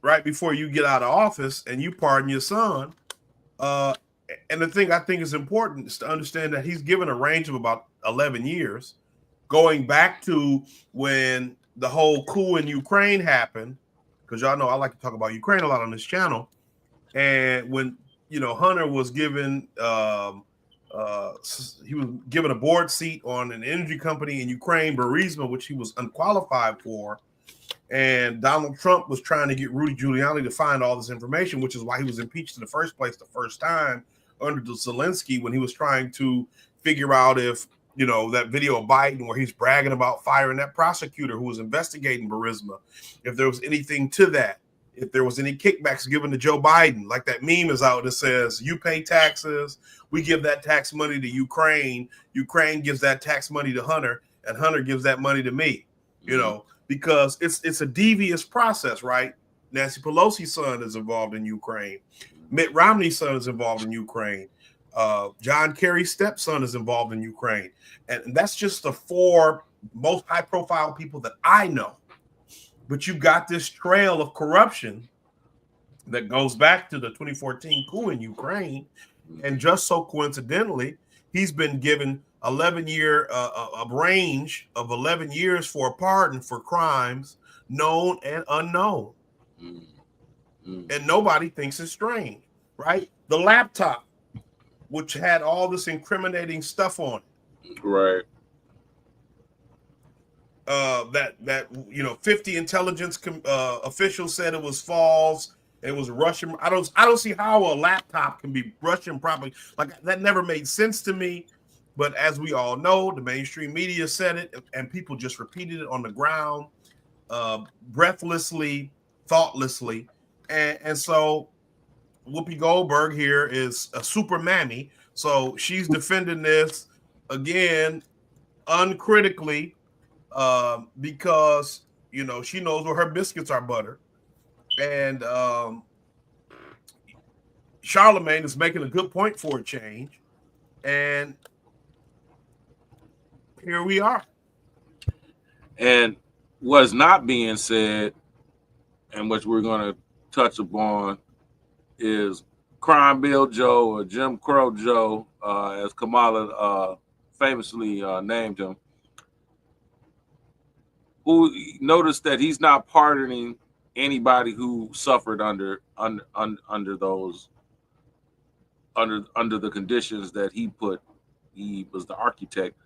Speaker 1: right before you get out of office and you pardon your son. And the thing I think is important is to understand that he's given a range of about 11 years, going back to when the whole coup in Ukraine happened, because y'all know I like to talk about Ukraine a lot on this channel. And when, you know, Hunter was given he was given a board seat on an energy company in Ukraine, Burisma, which he was unqualified for. And Donald Trump was trying to get Rudy Giuliani to find all this information, which is why he was impeached in the first place the first time under Zelensky, when he was trying to figure out if, you know, that video of Biden where he's bragging about firing that prosecutor who was investigating Burisma, if there was anything to that, if there was any kickbacks given to Joe Biden, like that meme is out that says, you pay taxes, we give that tax money to Ukraine, Ukraine gives that tax money to Hunter, and Hunter gives that money to me, you know, because it's a devious process, right? Nancy Pelosi's son is involved in Ukraine. Mitt Romney's son is involved in Ukraine. John Kerry's stepson is involved in Ukraine. And that's just the 4 most high-profile people that I know. But you've got this trail of corruption that goes back to the 2014 coup in Ukraine. And just so coincidentally, he's been given 11-year a range of 11 years for a pardon for crimes known and unknown. And nobody thinks it's strange, right? The laptop, which had all this incriminating stuff on it.
Speaker 2: Right.
Speaker 1: That you know, 50 intelligence officials said it was false. It was Russian. I don't see how a laptop can be Russian properly. Like, that never made sense to me. But as we all know, the mainstream media said it, and people just repeated it on the ground, breathlessly, thoughtlessly. And so Whoopi Goldberg here is a super mammy. So she's defending this again uncritically, because, you know, she knows where her biscuits are buttered. And Charlemagne is making a good point for a change. And here we are.
Speaker 2: And what's not being said, and which we're going to touch upon, is Crime Bill Joe, or Jim Crow Joe, as Kamala famously named him, who noticed that he's not pardoning anybody who suffered under the conditions that he was the architect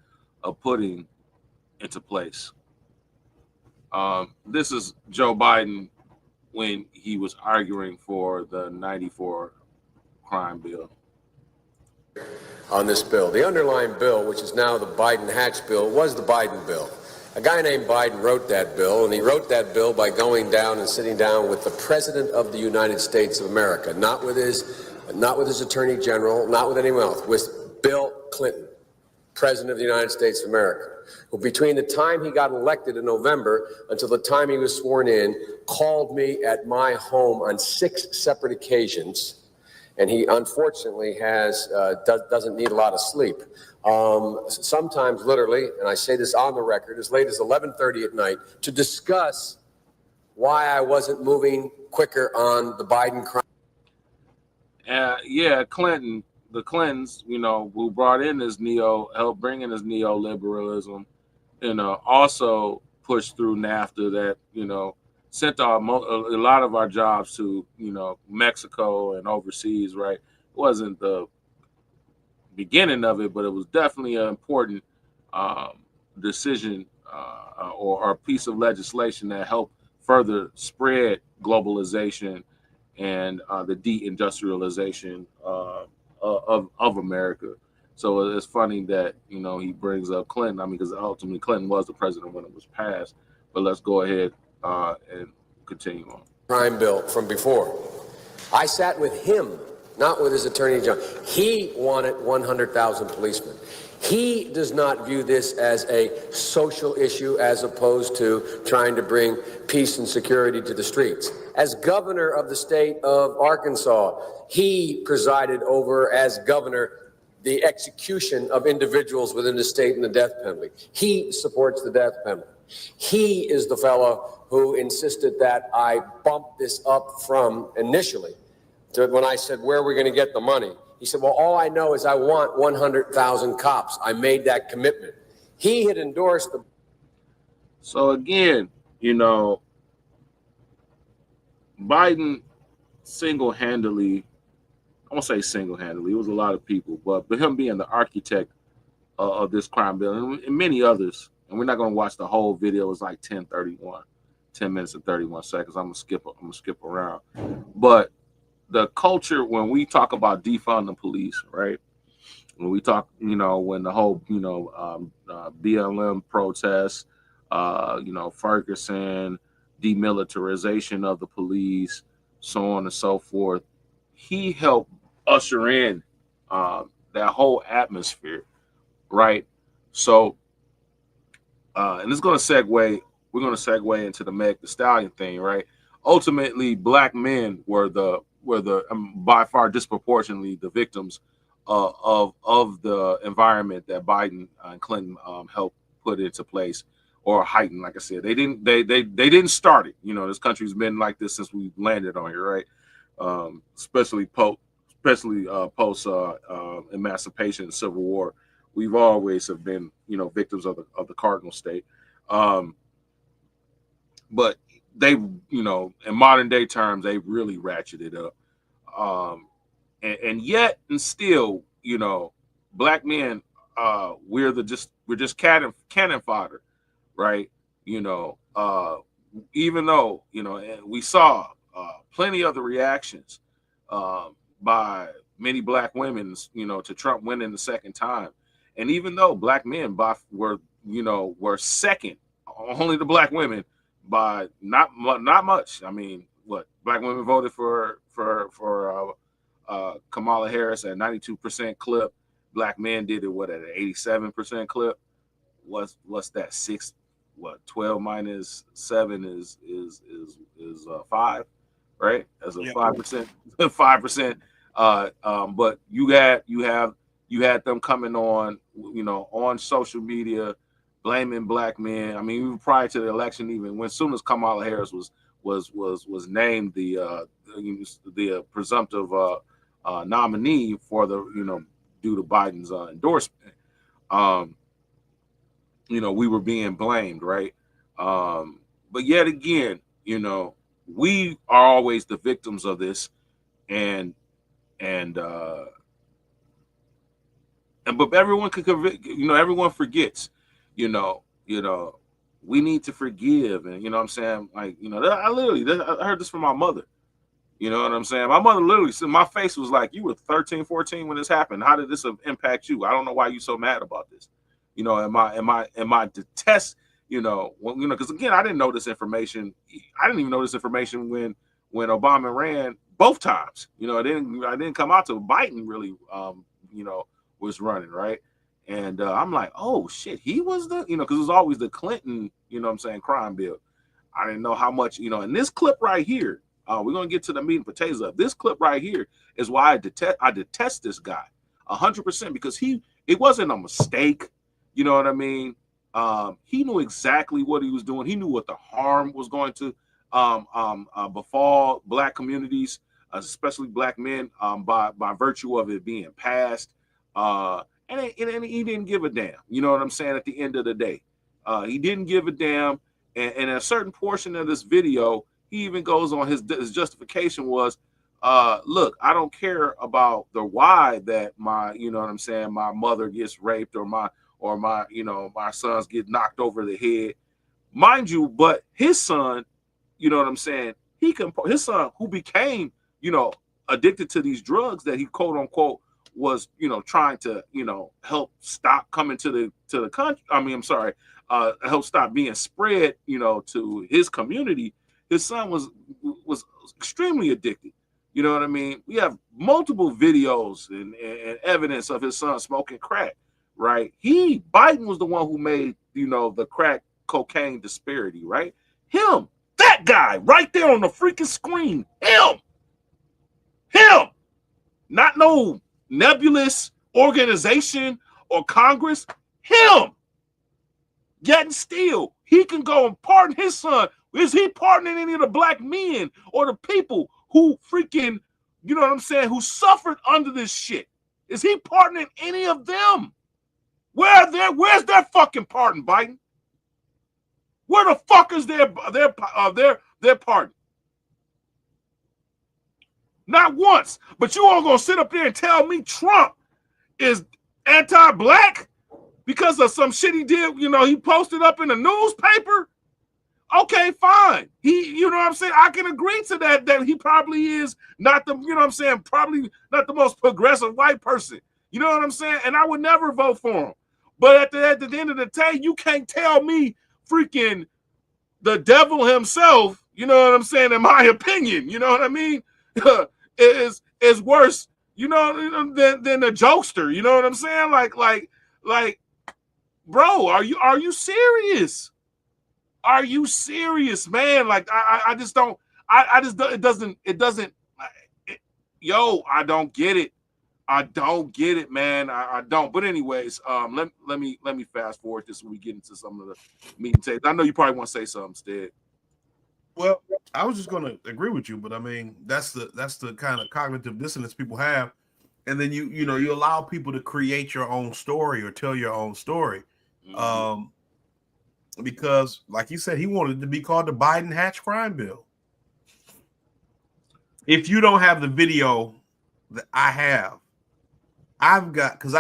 Speaker 2: of putting into place. This is Joe Biden when he was arguing for the 94 crime bill.
Speaker 8: On this bill, the underlying bill, which is now the Biden-Hatch bill, was the Biden bill. A guy named Biden wrote that bill, and he wrote that bill by going down and sitting down with the President of the United States of America, not with his Attorney General, not with anyone else, with Bill Clinton, President of the United States of America, who between the time he got elected in November until the time he was sworn in, called me at my home on 6 separate occasions. And he unfortunately doesn't need a lot of sleep. Sometimes literally, and I say this on the record, as late as 11:30 at night, to discuss why I wasn't moving quicker on the Biden crime.
Speaker 2: Clinton, the Clintons, who brought in this helped bring in this neoliberalism, also pushed through NAFTA that, sent a lot of our jobs to, Mexico and overseas, right? It wasn't the beginning of it, but it was definitely an important decision or a piece of legislation that helped further spread globalization and the deindustrialization of America. So it's funny that, he brings up Clinton. I mean, because ultimately Clinton was the president when it was passed. But let's go ahead and continue on.
Speaker 8: Crime bill from before. I sat with him, not with his Attorney General. He wanted 100,000 policemen. He does not view this as a social issue as opposed to trying to bring peace and security to the streets. As governor of the state of Arkansas, he presided over, as governor, the execution of individuals within the state and the death penalty. He supports the death penalty. He is the fellow who insisted that I bump this up from initially to when I said, where are we going to get the money? He said, well, all I know is I want 100,000 cops. I made that commitment. He had endorsed the.
Speaker 2: So again, Biden single-handedly, I won't say single-handedly, it was a lot of people, but him being the architect of this crime bill and many others, and we're not going to watch the whole video. It's like 10 minutes and 31 seconds. I'm gonna skip around. But the culture, when we talk about defund the police, right? When we talk, when the whole, BLM protests, Ferguson, demilitarization of the police, so on and so forth, he helped usher in that whole atmosphere, right? So, and it's going to segue. We're going to segue into the Meg Thee Stallion thing, right? Ultimately, black men were the by far disproportionately the victims of the environment that Biden and Clinton helped put into place or heighten. Like I said, they didn't start it. This country's been like this since we landed on here, right? Especially post emancipation and Civil War. We've always have been, victims of the cardinal state. But they, in modern day terms, they really ratcheted up. And yet and still, black men, we're just cannon fodder, right? Even though, and we saw plenty of the reactions by many black women, to Trump winning the second time. And even though black men were second, only the black women by not much. I mean, what black women voted for Kamala Harris at 92% clip. Black men did it at an 87% clip. What's that? 12 minus 7 is 5, right? As a 5%, 5%. But you had them coming on, on social media, blaming black men. I mean, even prior to the election, even when soon as Kamala Harris was named the presumptive nominee for the, due to Biden's endorsement, we were being blamed, right? But yet again, we are always the victims of this, but everyone could, everyone forgets, we need to forgive, and what I'm saying, like, I heard this from my mother. You know what I'm saying? My mother literally said, my face was like, you were 13, 14 when this happened. How did this impact you? I don't know why you're so mad about this. Am I detest, because again, I didn't know this information. I didn't even know this information when Obama ran both times. I didn't come out till Biden really, was running, right? And I'm like, oh shit, he was the, because it was always the Clinton, crime bill. I didn't know how much, in this clip right here, we're gonna get to the meat and potatoes of this clip right here is why I detest this guy 100%, because it wasn't a mistake. You know what I mean? He knew exactly what he was doing. He knew what the harm was going to befall black communities, especially black men, by virtue of it being passed. And he didn't give a damn. You know what I'm saying? At the end of the day, he didn't give a damn. And a certain portion of this video, he even goes on his justification was, look, I don't care about the why that my, my mother gets raped or my sons get knocked over the head, mind you, but his son, his son who became, addicted to these drugs that he quote unquote was, trying to, help stop coming to the country. I mean, I'm sorry, help stop being spread, to his community. His son was extremely addicted. You know what I mean? We have multiple videos and evidence of his son smoking crack, right? Biden was the one who made, the crack cocaine disparity, right? Him, that guy right there on the freaking screen, him, not no nebulous organization or Congress, him. Yet still, he can go and pardon his son. Is he pardoning any of the black men or the people who freaking, who suffered under this shit? Is he pardoning any of them? Where's their fucking pardon, Biden? Where the fuck is their pardon? Not once. But you all gonna sit up there and tell me Trump is anti-black because of some shit he did, he posted up in the newspaper? Okay, fine. I can agree to that he probably is not the, probably not the most progressive white person. You know what I'm saying? And I would never vote for him. But at the end of the day, you can't tell me freaking the devil himself, in my opinion, you know what I mean? is worse, than the jokester, you know what I'm saying? Like, bro, are you serious? Are you serious, man? Like, I just don't, it doesn't, I don't get it. I don't get it, man. I don't. But anyways, let me fast forward this when we get into some of the meat and potatoes. I know you probably want to say something, Stead.
Speaker 1: Well, I was just going to agree with you, but I mean, that's the kind of cognitive dissonance people have, and then you allow people to create your own story or tell your own story. Mm-hmm. Because, like you said, he wanted it to be called the Biden Hatch crime bill. If you don't have the video that I have, I've got, because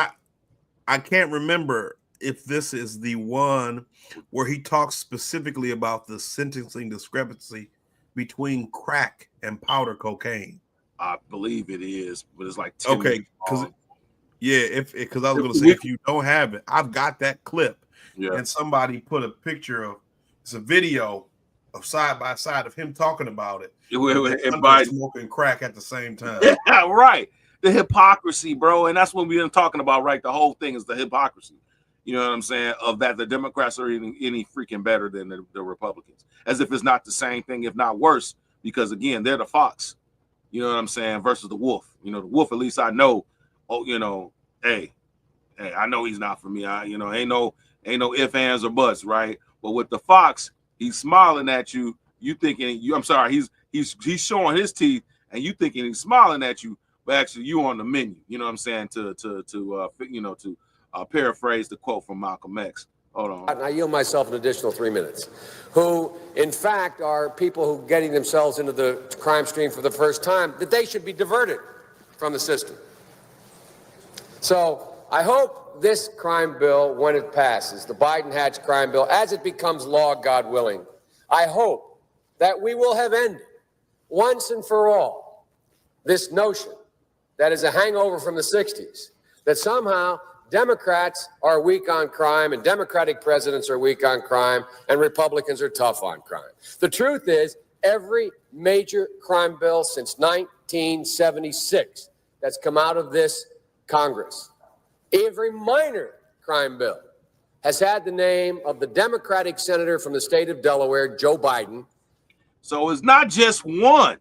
Speaker 1: I can't remember if this is the one where he talks specifically about the sentencing discrepancy between crack and powder cocaine.
Speaker 2: I believe it is, but it's like 10
Speaker 1: okay, because I was going to say, if you don't have it, I've got that clip. Yeah. And somebody put a picture of, it's a video of side by side of him talking about it. And Biden smoking crack at the same time.
Speaker 2: Yeah, right. The hypocrisy, bro. And that's what we've been talking about, right? The whole thing is the hypocrisy. You know what I'm saying? Of that the Democrats are any freaking better than the Republicans. As if it's not the same thing, if not worse, because again, they're the fox. You know what I'm saying? Versus the wolf. The wolf, at least I know, hey, I know he's not for me. Ain't no ifs, ands, or buts, right? But with the fox, he's smiling at you. You thinking he's showing his teeth, and you thinking he's smiling at you. but actually you on the menu. You know what I'm saying? To paraphrase the quote from Malcolm X. Hold on.
Speaker 8: And I yield myself an additional 3 minutes. Who, in fact, are people who are getting themselves into the crime stream for the first time, that they should be diverted from the system. So I hope this crime bill, when it passes, the Biden-Hatch crime bill, as it becomes law, God willing, I hope that we will have ended once and for all this notion that is a hangover from the 60s, that somehow Democrats are weak on crime and Democratic presidents are weak on crime and Republicans are tough on crime. The truth is, every major crime bill since 1976 that's come out of this Congress, every minor crime bill has had the name of the Democratic senator from the state of Delaware, Joe Biden.
Speaker 2: So it's not just one.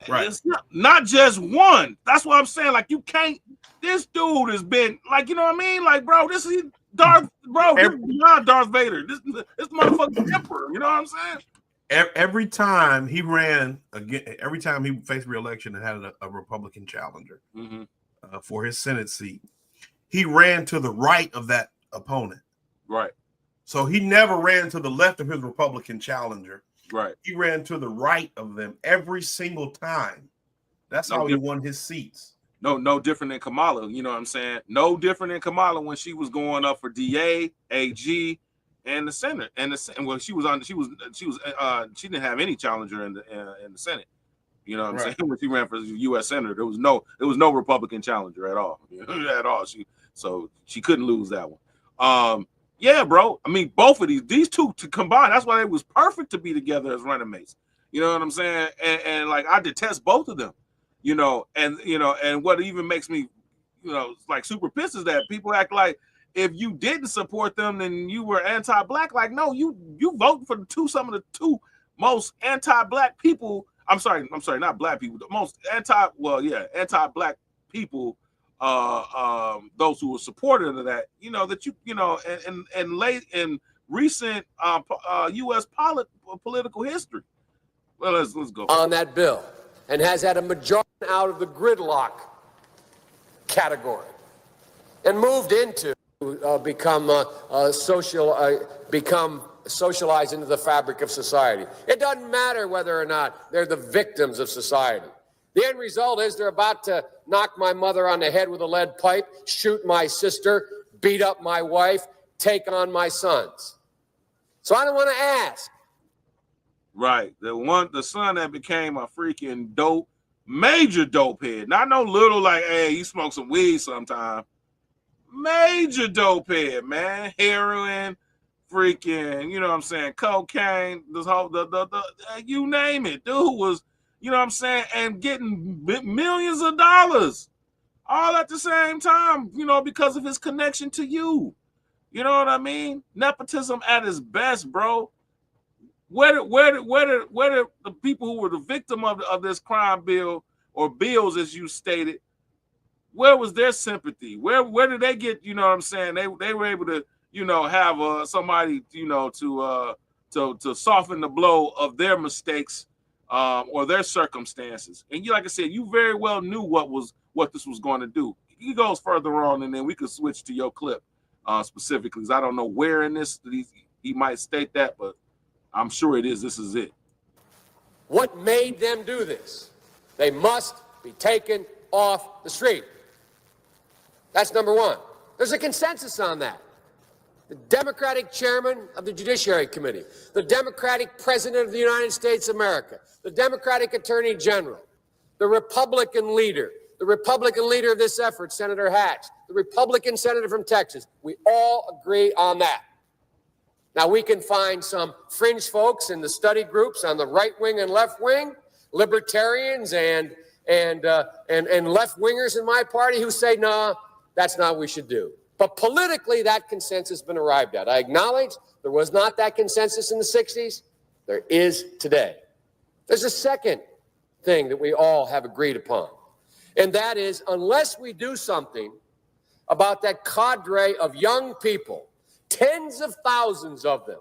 Speaker 1: Right.
Speaker 2: It's not just one. That's what I'm saying. Like, you can't. This dude has been like, you know what I mean? Like, bro, this is Darth, bro. This is beyond Darth Vader. This motherfucking emperor. You know what I'm saying?
Speaker 1: Every time he ran again, every time he faced re-election and had a Republican challenger for his Senate seat, he ran to the right of that opponent.
Speaker 2: Right.
Speaker 1: So he never ran to the left of his Republican challenger.
Speaker 2: Right.
Speaker 1: He ran to the right of them every single time. That's how he won his seats.
Speaker 2: No different than Kamala. You know what I'm saying? No different than Kamala when she was going up for DA, AG, and the Senate. Well, she didn't have any challenger in the Senate. You know what I'm saying? When she ran for U.S. Senator, there was no Republican challenger at all. At all. She couldn't lose that one. Yeah, bro. I mean, both of these two to combine, that's why they was perfect to be together as running mates. You know what I'm saying? And like, I detest both of them. And what even makes me, like super pissed is that people act like if you didn't support them, then you were anti-black. Like, no, you vote for some of the two most anti-black people. I'm sorry, not black people. The most anti-black people. Those who were supportive of that, and late in recent U.S. political history. Well, let's go
Speaker 8: on that bill, and has had a majority out of the gridlock category, and moved into become socialized into the fabric of society. It doesn't matter whether or not they're the victims of society. The end result is they're about to knock my mother on the head with a lead pipe, shoot my sister, beat up my wife, take on my sons. So I don't want to ask.
Speaker 2: Right. The son that became a freaking major dope head. Not no little like, hey, he smoked some weed sometime. Major dope head, man. Heroin, freaking, you know what I'm saying, cocaine, this whole you name it. Dude was, you know what I'm saying, and getting millions of dollars all at the same time, because of his connection to you. You know what I mean? Nepotism at its best, bro. Where did the people who were the victim of this crime bill or bills, as you stated, where was their sympathy? Where did they get, you know what I'm saying? They were able to, have somebody, to soften the blow of their mistakes. Or their circumstances, and like I said, you very well knew what this was going to do. He goes further on, and then we could switch to your clip specifically. Because I don't know where in this he might state that, but I'm sure it is. This is it.
Speaker 8: What made them do this? They must be taken off the street. That's number one. There's a consensus on that. The Democratic chairman of the Judiciary Committee, the Democratic president of the United States of America, the Democratic attorney general, the Republican leader of this effort, Senator Hatch, the Republican senator from Texas. We all agree on that. Now, we can find some fringe folks in the study groups on the right wing and left wing, libertarians and left wingers in my party who say, no, that's not what we should do. But politically, that consensus has been arrived at. I acknowledge there was not that consensus in the 60s. There is today. There's a second thing that we all have agreed upon, and that is unless we do something about that cadre of young people, tens of thousands of them,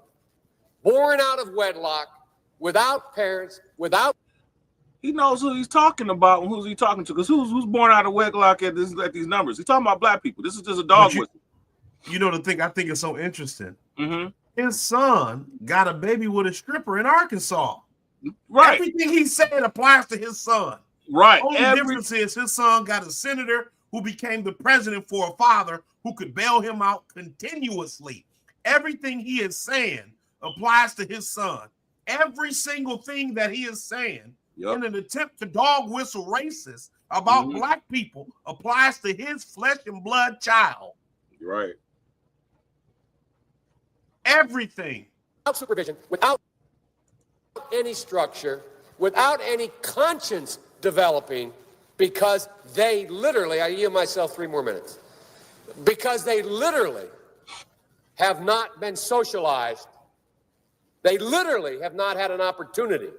Speaker 8: born out of wedlock, without parents, without...
Speaker 2: he knows who he's talking about and who's he talking to. Because who's born out of wedlock at these numbers? He's talking about black people. This is just a dog whistle.
Speaker 1: You know the thing I think is so interesting.
Speaker 2: Mm-hmm.
Speaker 1: His son got a baby with a stripper in Arkansas.
Speaker 2: Right.
Speaker 1: Everything he said applies to his son.
Speaker 2: Right.
Speaker 1: Only difference is his son got a senator who became the president for a father who could bail him out continuously. Everything he is saying applies to his son. Every single thing that he is saying in an attempt to dog whistle racist about black people applies to his flesh and blood child.
Speaker 2: Right.
Speaker 1: Everything.
Speaker 8: Without supervision, without any structure, without any conscience developing, because they literally, I yield myself 3 more minutes, because they literally have not been socialized. They literally have not had an opportunity.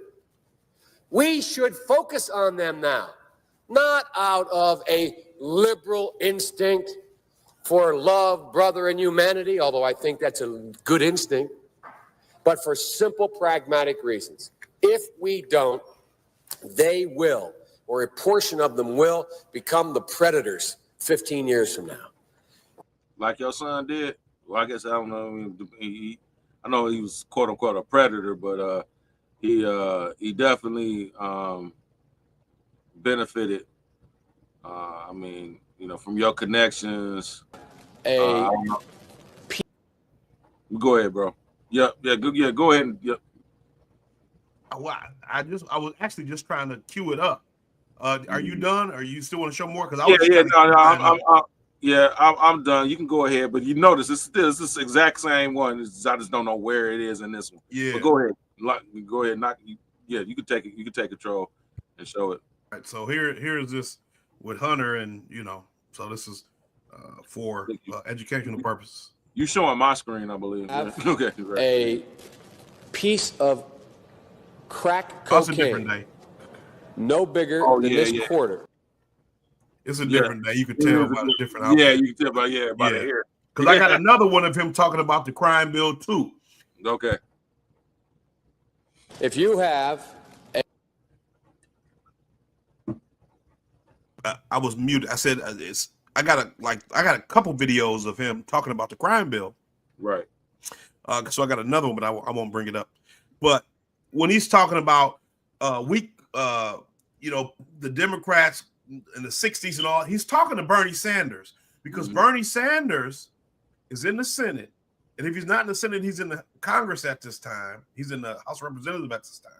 Speaker 8: We should focus on them now, not out of a liberal instinct for love, brother, and humanity, although I think that's a good instinct, but for simple, pragmatic reasons. If we don't, they will, or a portion of them will, become the predators 15 years from now.
Speaker 2: Like your son did. Well, I guess I don't know. I know he was quote unquote a predator, but he definitely benefited. I mean, you know, from your connections. Go ahead, bro. Yeah, go ahead. Yep.
Speaker 1: Well, I was actually just trying to cue it up. Are you done? Or you still want to show more? Because I'm done. You can go ahead, but you notice this is the exact same one. I just don't know where it is in this one. Yeah.
Speaker 2: But go ahead. Go ahead. You can take it. You can take control and show it.
Speaker 1: All right. So here's this with Hunter, and so this is for educational purposes.
Speaker 2: You showing my screen, I believe. Okay. Right.
Speaker 8: A piece of crack
Speaker 1: That's a
Speaker 8: cocaine,
Speaker 1: different day.
Speaker 8: no bigger than this quarter.
Speaker 1: It's a different day. You can tell by the different outfit.
Speaker 2: Yeah, you can tell by the hair.
Speaker 1: Because I got another one of him talking about the crime bill too.
Speaker 2: Okay.
Speaker 8: If you have
Speaker 1: I was muted. I said I got a couple videos of him talking about the crime bill.
Speaker 2: Right.
Speaker 1: So I got another one, but I won't bring it up. But when he's talking about the Democrats in the 60s and all, he's talking to Bernie Sanders because Bernie Sanders is in the Senate. And if he's not in the Senate, he's in the Congress at this time. He's in the House of Representatives at this time.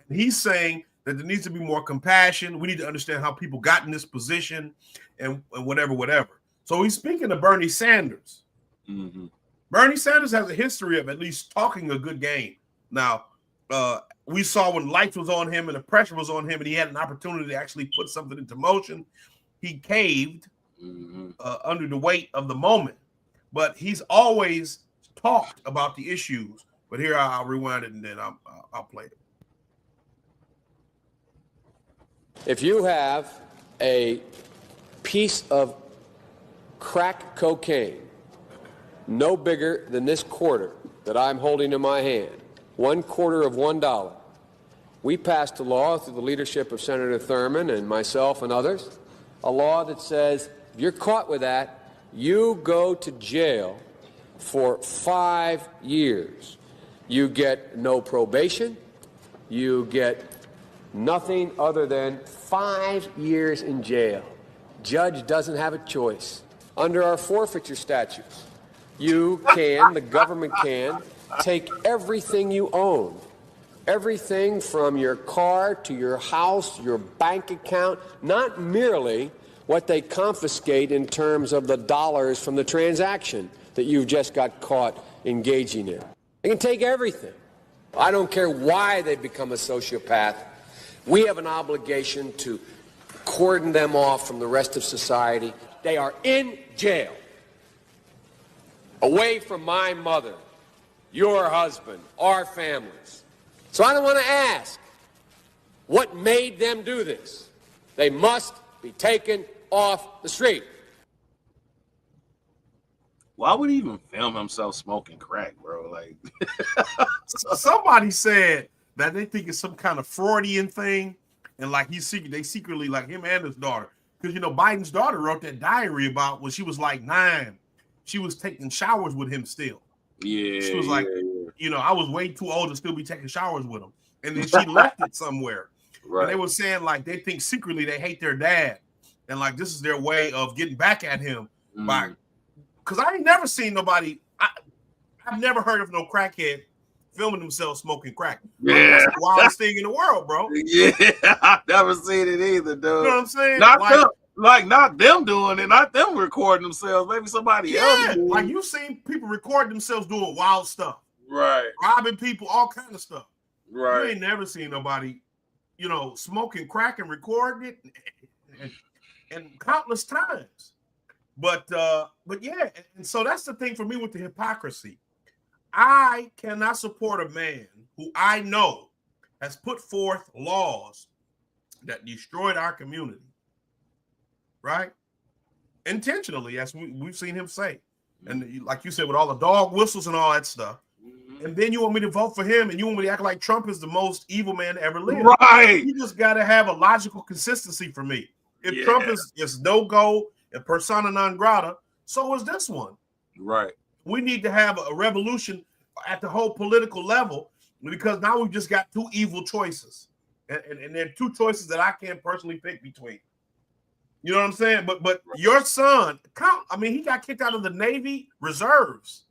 Speaker 1: And he's saying that there needs to be more compassion. We need to understand how people got in this position and whatever. So he's speaking to Bernie Sanders.
Speaker 2: Mm-hmm.
Speaker 1: Bernie Sanders has a history of at least talking a good game. Now, we saw when lights was on him and the pressure was on him and he had an opportunity to actually put something into motion, he caved under the weight of the moment. But he's always talked about the issues. But here I'll rewind it and then I'll play it.
Speaker 8: If you have a piece of crack cocaine, no bigger than this quarter that I'm holding in my hand, $1/4 of $1, we passed a law through the leadership of Senator Thurmond and myself and others, a law that says if you're caught with that, you go to jail for 5 years. You get no probation. You get nothing other than 5 years in jail. Judge doesn't have a choice. Under our forfeiture statutes, the government can, take everything you own, everything from your car to your house, your bank account, not merely what they confiscate in terms of the dollars from the transaction that you've just got caught engaging in. They can take everything. I don't care why they become a sociopath. We have an obligation to cordon them off from the rest of society. They are in jail, away from my mother, your husband, our families. So I don't want to ask what made them do this. They must be taken off the street.
Speaker 2: Why would he even film himself smoking crack, bro? Like,
Speaker 1: somebody said that they think it's some kind of Freudian thing and like they secretly like him and his daughter, because Biden's daughter wrote that diary about when she was like 9, she was taking showers with him still.
Speaker 2: Yeah,
Speaker 1: she was like, I was way too old to still be taking showers with him, and then she left it somewhere.
Speaker 2: Right.
Speaker 1: And they were saying like they think secretly they hate their dad, and like this is their way of getting back at him by, because I ain't never seen nobody. I've never heard of no crackhead filming themselves smoking crack.
Speaker 2: Yeah,
Speaker 1: like, that's the wildest thing in the world, bro.
Speaker 2: Yeah, I've never seen it either, dude.
Speaker 1: You know what I'm saying?
Speaker 2: Not them doing it, not them recording themselves. Maybe somebody else.
Speaker 1: Like you've seen people record themselves doing wild stuff,
Speaker 2: right?
Speaker 1: Robbing people, all kind of stuff.
Speaker 2: Right.
Speaker 1: You ain't never seen nobody, smoking crack and recording it, and countless times. But yeah, and so that's the thing for me with the hypocrisy. I cannot support a man who I know has put forth laws that destroyed our community, right? Intentionally, as we've seen him say. And like you said, with all the dog whistles and all that stuff. And then you want me to vote for him, and you want me to act like Trump is the most evil man to ever live.
Speaker 2: Right.
Speaker 1: You just got to have a logical consistency for me. If Trump is no-go and persona non grata, so is this one.
Speaker 2: Right.
Speaker 1: We need to have a revolution at the whole political level, because now we've just got 2 evil choices. And there are 2 choices that I can't personally pick between. You know what I'm saying? But your son, he got kicked out of the Navy reserves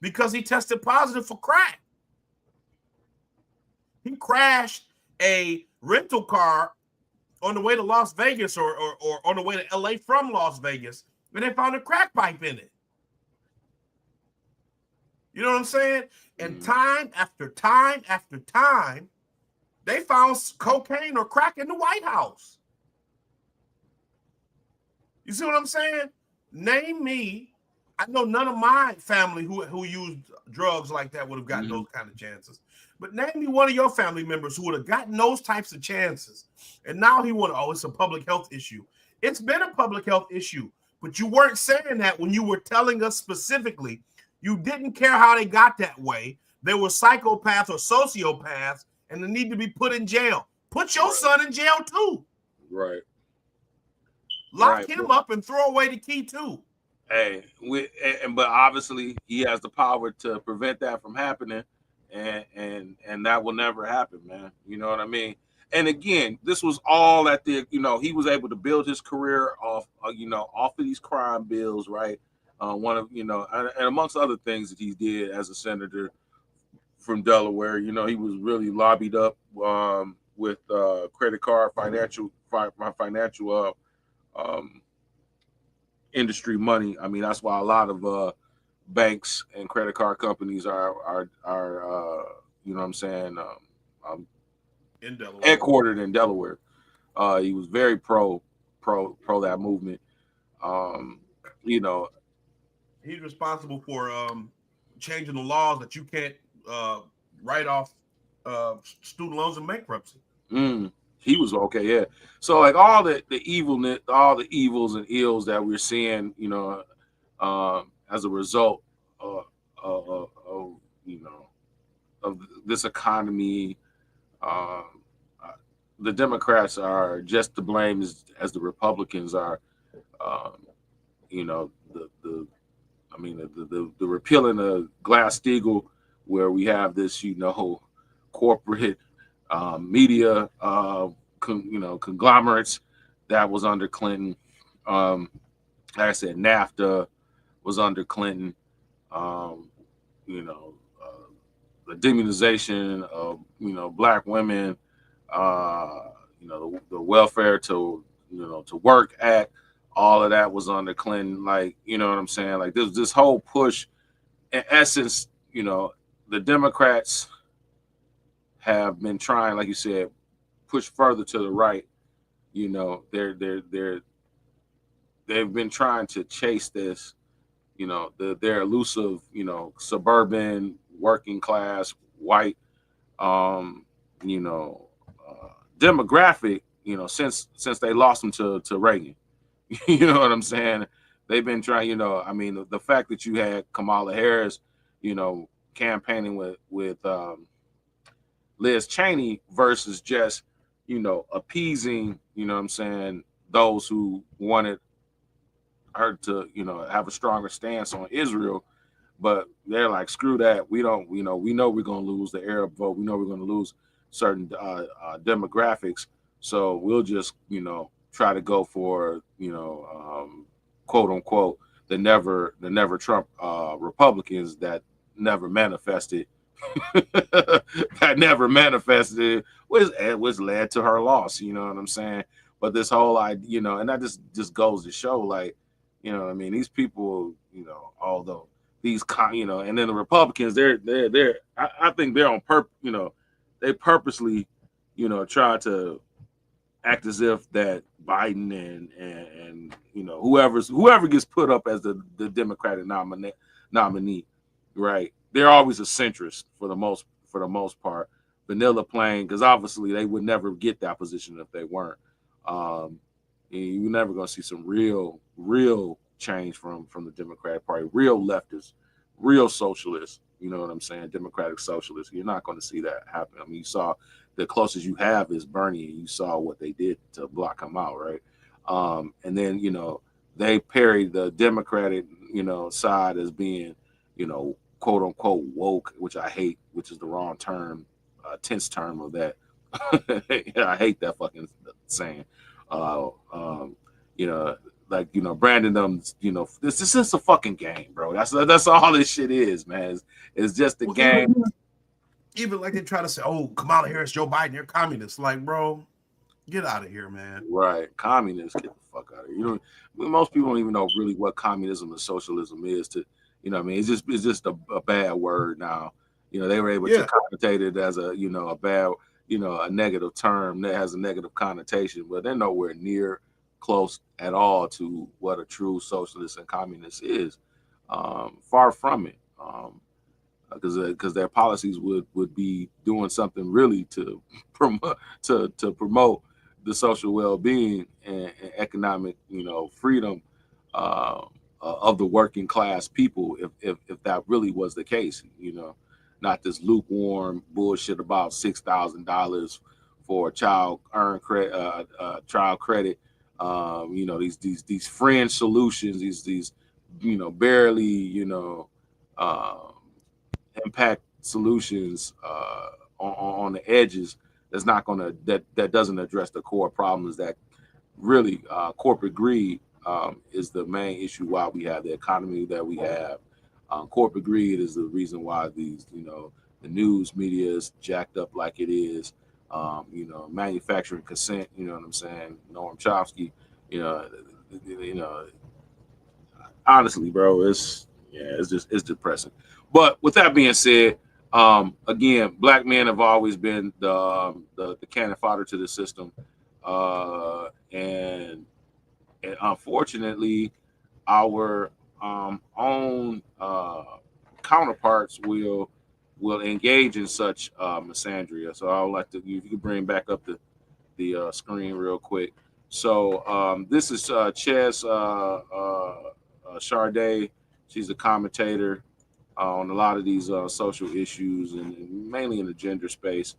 Speaker 1: because he tested positive for crack. He crashed a rental car on the way to Las Vegas or on the way to LA from Las Vegas, and they found a crack pipe in it. You know what I'm saying? And time after time after time, they found cocaine or crack in the White House. You see what I'm saying? Name me. I know none of my family who used drugs like that would have gotten those kind of chances. But name me one of your family members who would have gotten those types of chances. And now it's a public health issue. It's been a public health issue, but you weren't saying that when you were telling us specifically. You didn't care how they got that way. They were psychopaths or sociopaths, and they need to be put in jail. Put your son in jail too.
Speaker 2: Right.
Speaker 1: Lock him up and throw away the key too.
Speaker 2: Hey, but obviously he has the power to prevent that from happening, and that will never happen, man. You know what I mean? And again, this was all at the, he was able to build his career off of these crime bills, right? One of, and amongst other things that he did as a senator from Delaware, he was really lobbied up with credit card financial industry money. I mean, that's why a lot of banks and credit card companies are you know what I'm saying,
Speaker 1: in Delaware,
Speaker 2: headquartered in Delaware. He was very pro that movement.
Speaker 1: He's responsible for changing the laws that you can't write off student loans in bankruptcy.
Speaker 2: He was okay, yeah. So like all the evilness, all the evils and ills that we're seeing, as a result of this economy, the Democrats are just to blame as the Republicans are. The repealing of Glass-Steagall, where we have this, corporate media, conglomerates that was under Clinton. Like I said, NAFTA was under Clinton. The demonization of black women, the Welfare to Work Act, all of that was under Clinton. Like, you know what I'm saying? Like this whole push, in essence, the Democrats have been trying, like you said, push further to the right. They've been trying to chase this, their elusive, suburban, working class, white, demographic, since they lost them to Reagan. You know what I'm saying? They've been trying, the fact that you had Kamala Harris, campaigning with Liz Cheney versus just appeasing, what I'm saying, those who wanted her to, have a stronger stance on Israel. But they're like, screw that. We don't, we know we're going to lose the Arab vote. We know we're going to lose certain demographics. So we'll just, try to go for, quote unquote, the never Trump Republicans that never manifested, which led to her loss. You know what I'm saying? But this whole idea, and that just goes to show, like, what I mean, these people, although these, and then the Republicans, I think they're on purpose, they purposely, try to act as if that Biden and whoever gets put up as the Democratic nominee, right? They're always a centrist for the most part, vanilla plain, because obviously they would never get that position if they weren't. You're never gonna see some real change from the Democratic Party, real leftists, real socialists. You know what I'm saying? Democratic socialists. You're not going to see that happen. I mean, you saw the closest you have is Bernie, and you saw what they did to block him out, right? And then, they parried the Democratic, side as being, quote unquote woke, which I hate, which is the wrong term, tense term of that. I hate that fucking saying. Brandon them, this is just a fucking game, bro. That's all this shit is, man. It's just a game.
Speaker 1: Even like they try to say, oh, Kamala Harris, Joe Biden, you're communists. Like, bro, get out of here, man.
Speaker 2: Right. Communists, get the fuck out of here. Most people don't even know really what communism and socialism is. It's just a bad word now. They were able to connotate it as a bad, a negative term that has a negative connotation, but they're nowhere near close at all to what a true socialist and communist is. Far from it. Because their policies would be doing something really to promote the social well-being and economic freedom of the working class people, if that really was the case. Not this lukewarm bullshit about $6,000 for child credit. These fringe solutions, these barely impact solutions on the edges that doesn't address the core problems that really corporate greed is the main issue why we have the economy that we have. Corporate greed is the reason why these the news media is jacked up like it is. Manufacturing consent, you know what I'm saying? Noam Chomsky, honestly, bro, it's depressing. But with that being said, again, black men have always been the cannon fodder to the system, and unfortunately, our own counterparts will engage in such misandria. So I would like to, if you could bring back up the screen real quick. So this is Ches Sharday. She's a commentator on a lot of these social issues and mainly in the gender space.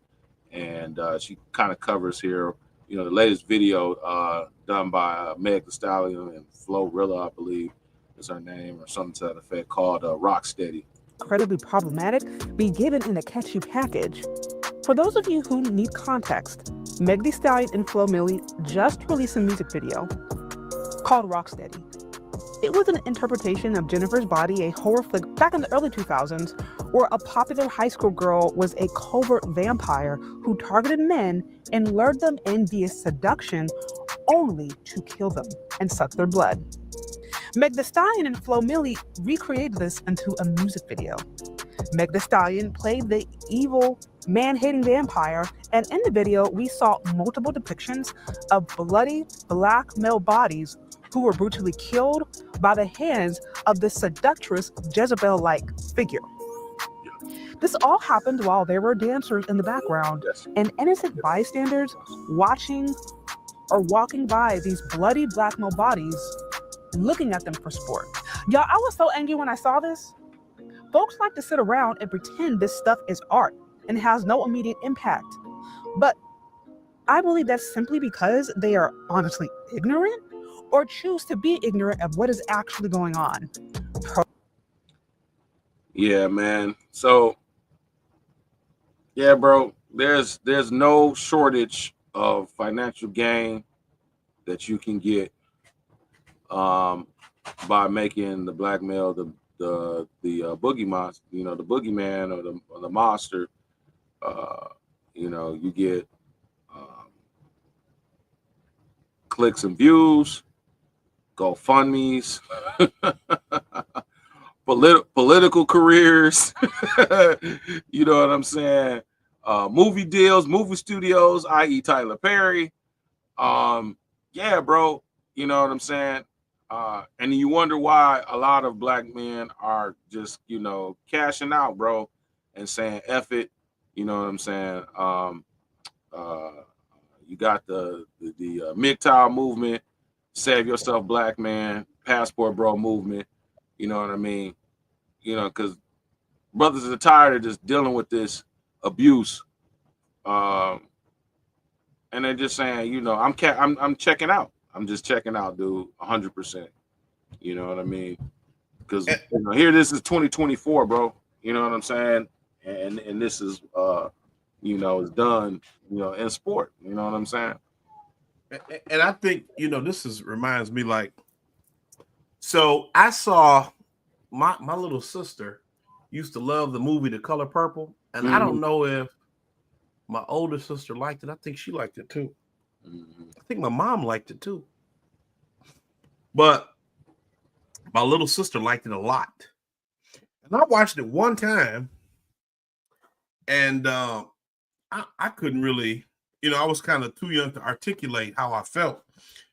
Speaker 2: And she kind of covers here, the latest video done by Meg Thee Stallion and Florilla, I believe is her name, or something to that effect, called Rocksteady.
Speaker 9: Incredibly problematic, be given in a catchy package. For those of you who need context, Meg Thee Stallion and Flo Milli just released a music video called Rocksteady. It was an interpretation of Jennifer's Body, a horror flick back in the early 2000s, where a popular high school girl was a covert vampire who targeted men and lured them in via seduction only to kill them and suck their blood. Meg Thee Stallion and Flo Milli recreated this into a music video. Meg Thee Stallion played the evil, man-hating vampire, and in the video, we saw multiple depictions of bloody black male bodies who were brutally killed by the hands of the seductress Jezebel-like figure. This all happened while there were dancers in the background and innocent bystanders watching or walking by these bloody black male bodies, looking at them for sport. Y'all, I was so angry when I saw this. Folks like to sit around and pretend this stuff is art and has no immediate impact. But I believe that's simply because they are honestly ignorant or choose to be ignorant of what is actually going on.
Speaker 2: Yeah, man. So, yeah, bro, there's no shortage of financial gain that you can get by making the black male the boogie monster, the boogeyman or the monster. You get clicks and views, GoFundMe's, political careers. You know what I'm saying? Movie deals, movie studios, i.e. Tyler Perry. Yeah, bro. You know what I'm saying? And you wonder why a lot of black men are just, cashing out, bro, and saying F it. You know what I'm saying? You got the MGTOW movement, Save Yourself Black Man, Passport Bro movement. You know what I mean? Because brothers are tired of just dealing with this abuse. And they're just saying, I'm checking out. I'm just checking out, dude, 100%. You know what I mean? Because here this is 2024, bro. You know what I'm saying? And this is is done, in sport. You know what I'm saying?
Speaker 1: And I think this reminds me, like, so I saw my little sister used to love the movie The Color Purple, and I don't know if my older sister liked it. I think she liked it too. I think my mom liked it too. But my little sister liked it a lot. And I watched it one time, and I couldn't really, I was kind of too young to articulate how I felt,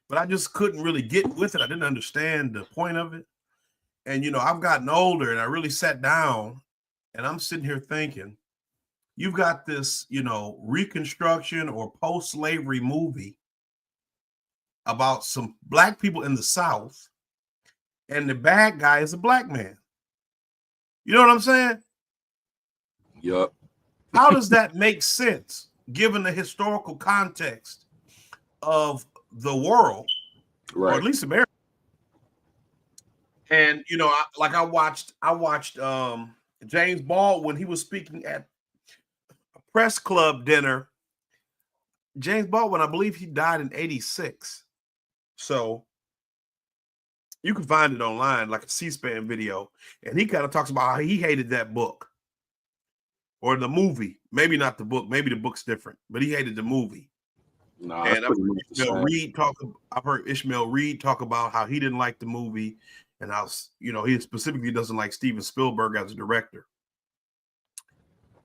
Speaker 1: but I just couldn't really get with it. I didn't understand the point of it. And, I've gotten older, and I really sat down, and I'm sitting here thinking, you've got this, Reconstruction or post-slavery movie about some black people in the South, and the bad guy is a black man. You know what I'm saying?
Speaker 2: Yup.
Speaker 1: How does that make sense, given the historical context of the world,
Speaker 2: Right.
Speaker 1: or at least America? And I watched James Baldwin. He was speaking at a press club dinner. James Baldwin, I believe he died in 86. So you can find it online, like a C-SPAN video. And he kind of talks about how he hated that book or the movie. Maybe not the book. Maybe the book's different, but he hated the movie.
Speaker 2: Nah,
Speaker 1: And I've heard Ishmael Reed talk about how he didn't like the movie, and how he specifically doesn't like Steven Spielberg as a director.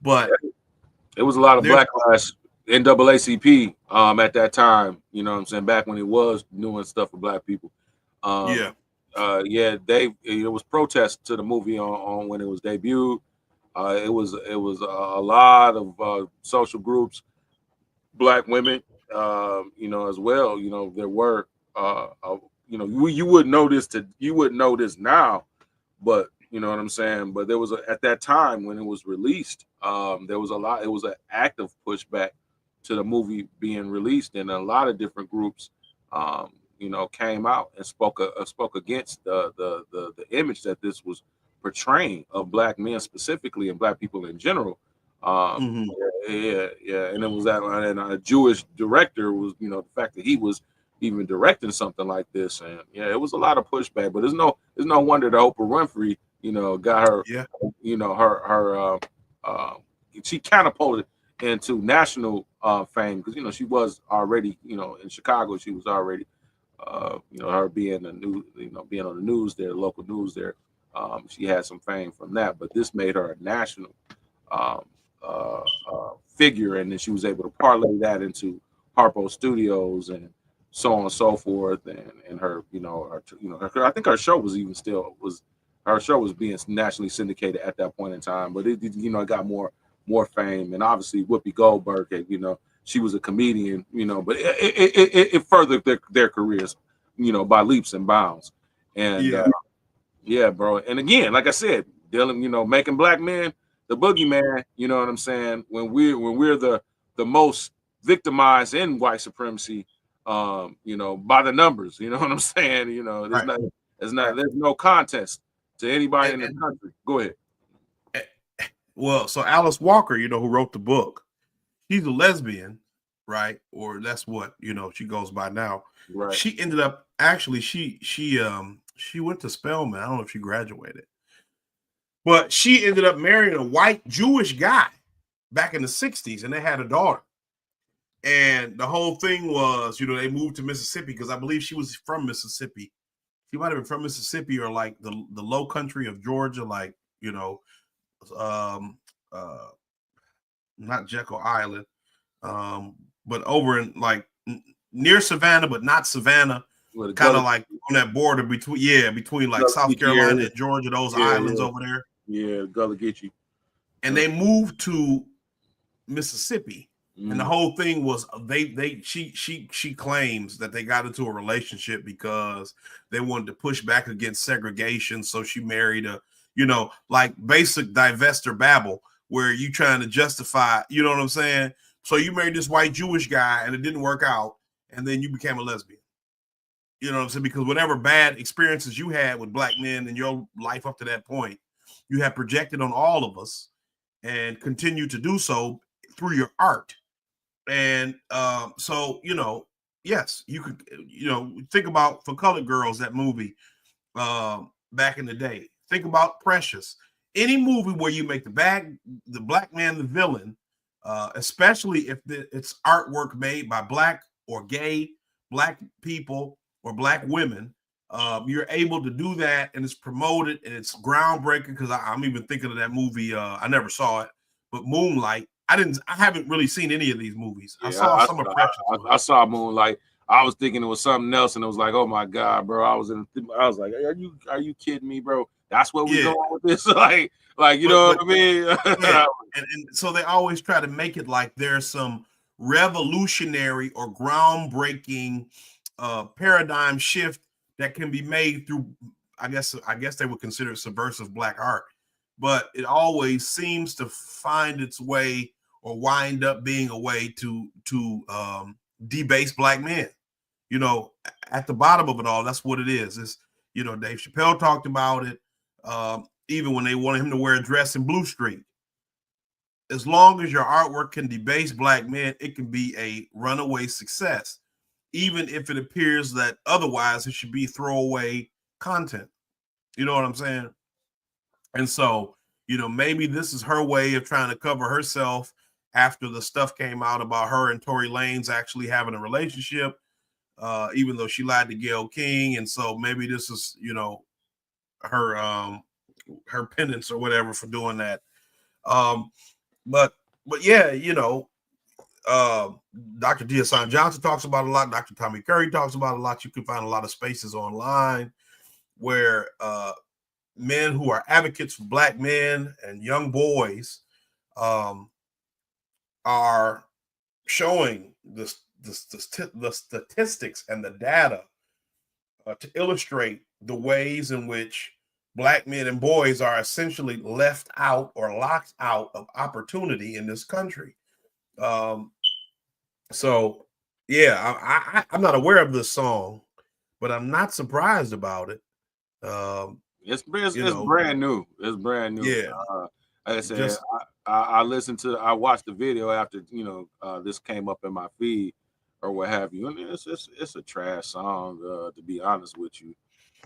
Speaker 1: But
Speaker 2: it was a lot of backlash, NAACP at that time. You know what I'm saying? Back when he was doing stuff for black people. It was protest to the movie on when it was debuted. It was a lot of social groups, black women, as well. There were, you wouldn't know this now, but you know what I'm saying. But there was at that time when it was released, there was a lot. It was an active pushback to the movie being released, and a lot of different groups, came out and spoke against the image that this was portraying of black men specifically and black people in general. And it was that, and a Jewish director was, the fact that he was even directing something like this, and it was a lot of pushback. But there's no wonder that Oprah Winfrey, got her, she catapulted into national fame because she was already, in Chicago, she was already, her being being on the news there, local news there. She had some fame from that, but this made her a national figure, and then she was able to parlay that into Harpo Studios and so on and so forth, and her, I think her show was being nationally syndicated at that point in time, but it got more fame, and obviously Whoopi Goldberg, she was a comedian, but it furthered their careers, by leaps and bounds, and bro, and again, like I said, dealing, making black men the boogeyman, you know what I'm saying? When we're the most victimized in white supremacy, you know, by the numbers. You know what I'm saying? You know, there's
Speaker 1: Right.
Speaker 2: there's no contest to anybody in the
Speaker 1: And-
Speaker 2: country. Go ahead.
Speaker 1: Well, so Alice Walker, you know, who wrote the book, she's a lesbian, right? Or that's what, you know, she goes by now.
Speaker 2: Right.
Speaker 1: She ended up actually she went to Spelman. I don't know if she graduated, but she ended up marrying a white Jewish guy back in the 60s, and they had a daughter. And the whole thing was, you know, they moved to Mississippi because I believe she was from Mississippi. She might have been from Mississippi or like the low country of Georgia, like, you know, um not Jekyll Island, but over in like near Savannah, but not Savannah,
Speaker 2: Well,
Speaker 1: kind of like on that border between like South
Speaker 2: Gullah
Speaker 1: Carolina
Speaker 2: Geechee
Speaker 1: and Georgia, those
Speaker 2: Yeah,
Speaker 1: islands
Speaker 2: yeah.
Speaker 1: over there.
Speaker 2: Yeah, Gullah Geechee.
Speaker 1: And they moved to Mississippi. And the
Speaker 2: Mm.
Speaker 1: whole thing was she claims that they got into a relationship because they wanted to push back against segregation. So she married a, you know, like basic divester babble, where you trying to justify, you know what I'm saying? So you married this white Jewish guy and it didn't work out, and then you became a lesbian. You know what I'm saying? Because whatever bad experiences you had with black men in your life up to that point, you have projected on all of us and continue to do so through your art. And so, you know, yes, you could, you know, think about For Colored Girls, that movie back in the day. Think about Precious. Any movie where you make the black man the villain, especially if it's artwork made by black or gay black people or black women, you're able to do that, and it's promoted and it's groundbreaking. Because I'm even thinking of that movie. I never saw it, but Moonlight. I haven't really seen any of these movies. I saw some of Precious.
Speaker 2: I saw Moonlight. I was thinking it was something else, and it was like, oh my god, bro! I was like, are you kidding me, bro? That's what we going with this, like you know what I mean?
Speaker 1: Yeah. And so they always try to make it like there's some revolutionary or groundbreaking paradigm shift that can be made through. I guess they would consider it subversive black art, but it always seems to find its way or wind up being a way to debase black men. You know, at the bottom of it all, that's what it is. It's, you know, Dave Chappelle talked about it. Even when they wanted him to wear a dress in Blue Street. As long as your artwork can debase black men, it can be a runaway success, even if it appears that otherwise it should be throwaway content. You know what I'm saying? And so, you know, maybe this is her way of trying to cover herself after the stuff came out about her and Tory Lanez actually having a relationship, even though she lied to Gayle King. And so maybe this is, you know, her penance or whatever for doing that. But yeah, you know, Dr. Deason Johnson talks about it a lot. Dr. Tommy Curry talks about it a lot. You can find a lot of spaces online where men who are advocates for black men and young boys are showing the statistics and the data to illustrate the ways in which black men and boys are essentially left out or locked out of opportunity in this country. So yeah, I'm not aware of this song, but I'm not surprised about it.
Speaker 2: It's brand new. It's brand new.
Speaker 1: Yeah.
Speaker 2: Like I said, I watched the video after, you know, this came up in my feed or what have you. And it's a trash song, to be honest with you.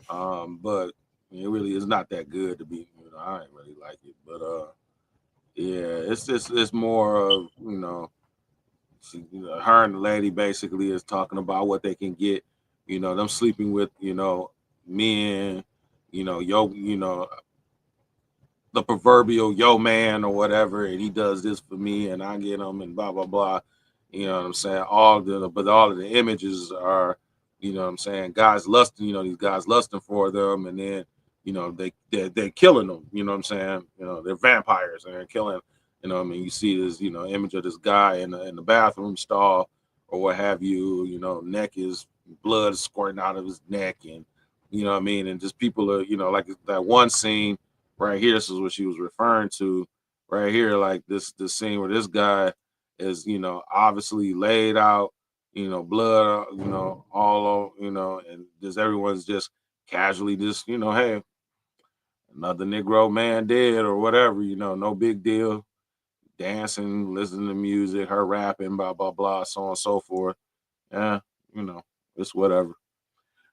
Speaker 2: But it really is not that good to be, you know, I ain't really like it. But yeah, it's more of, you know, her and the lady basically is talking about what they can get, you know, them sleeping with, you know, men, you know, the proverbial yo man or whatever, and he does this for me and I get him and blah blah blah. You know what I'm saying? All of the images are, you know what I'm saying, guys lusting, you know, these guys lusting for them, and then, you know, they're killing them, you know what I'm saying? You know, they're vampires and they're killing, you know what I mean? You see this, you know, image of this guy in the bathroom stall or what have you, you know, neck is blood squirting out of his neck, and you know what I mean? And just people are, you know, like that one scene right here, this is what she was referring to right here, like this scene where this guy is, you know, obviously laid out, you know, blood, you know, all over, you know, and just everyone's just casually just, you know, hey, another Negro man dead or whatever, you know, no big deal. Dancing, listening to music, her rapping, blah, blah, blah, so on and so forth. Yeah, you know, it's whatever.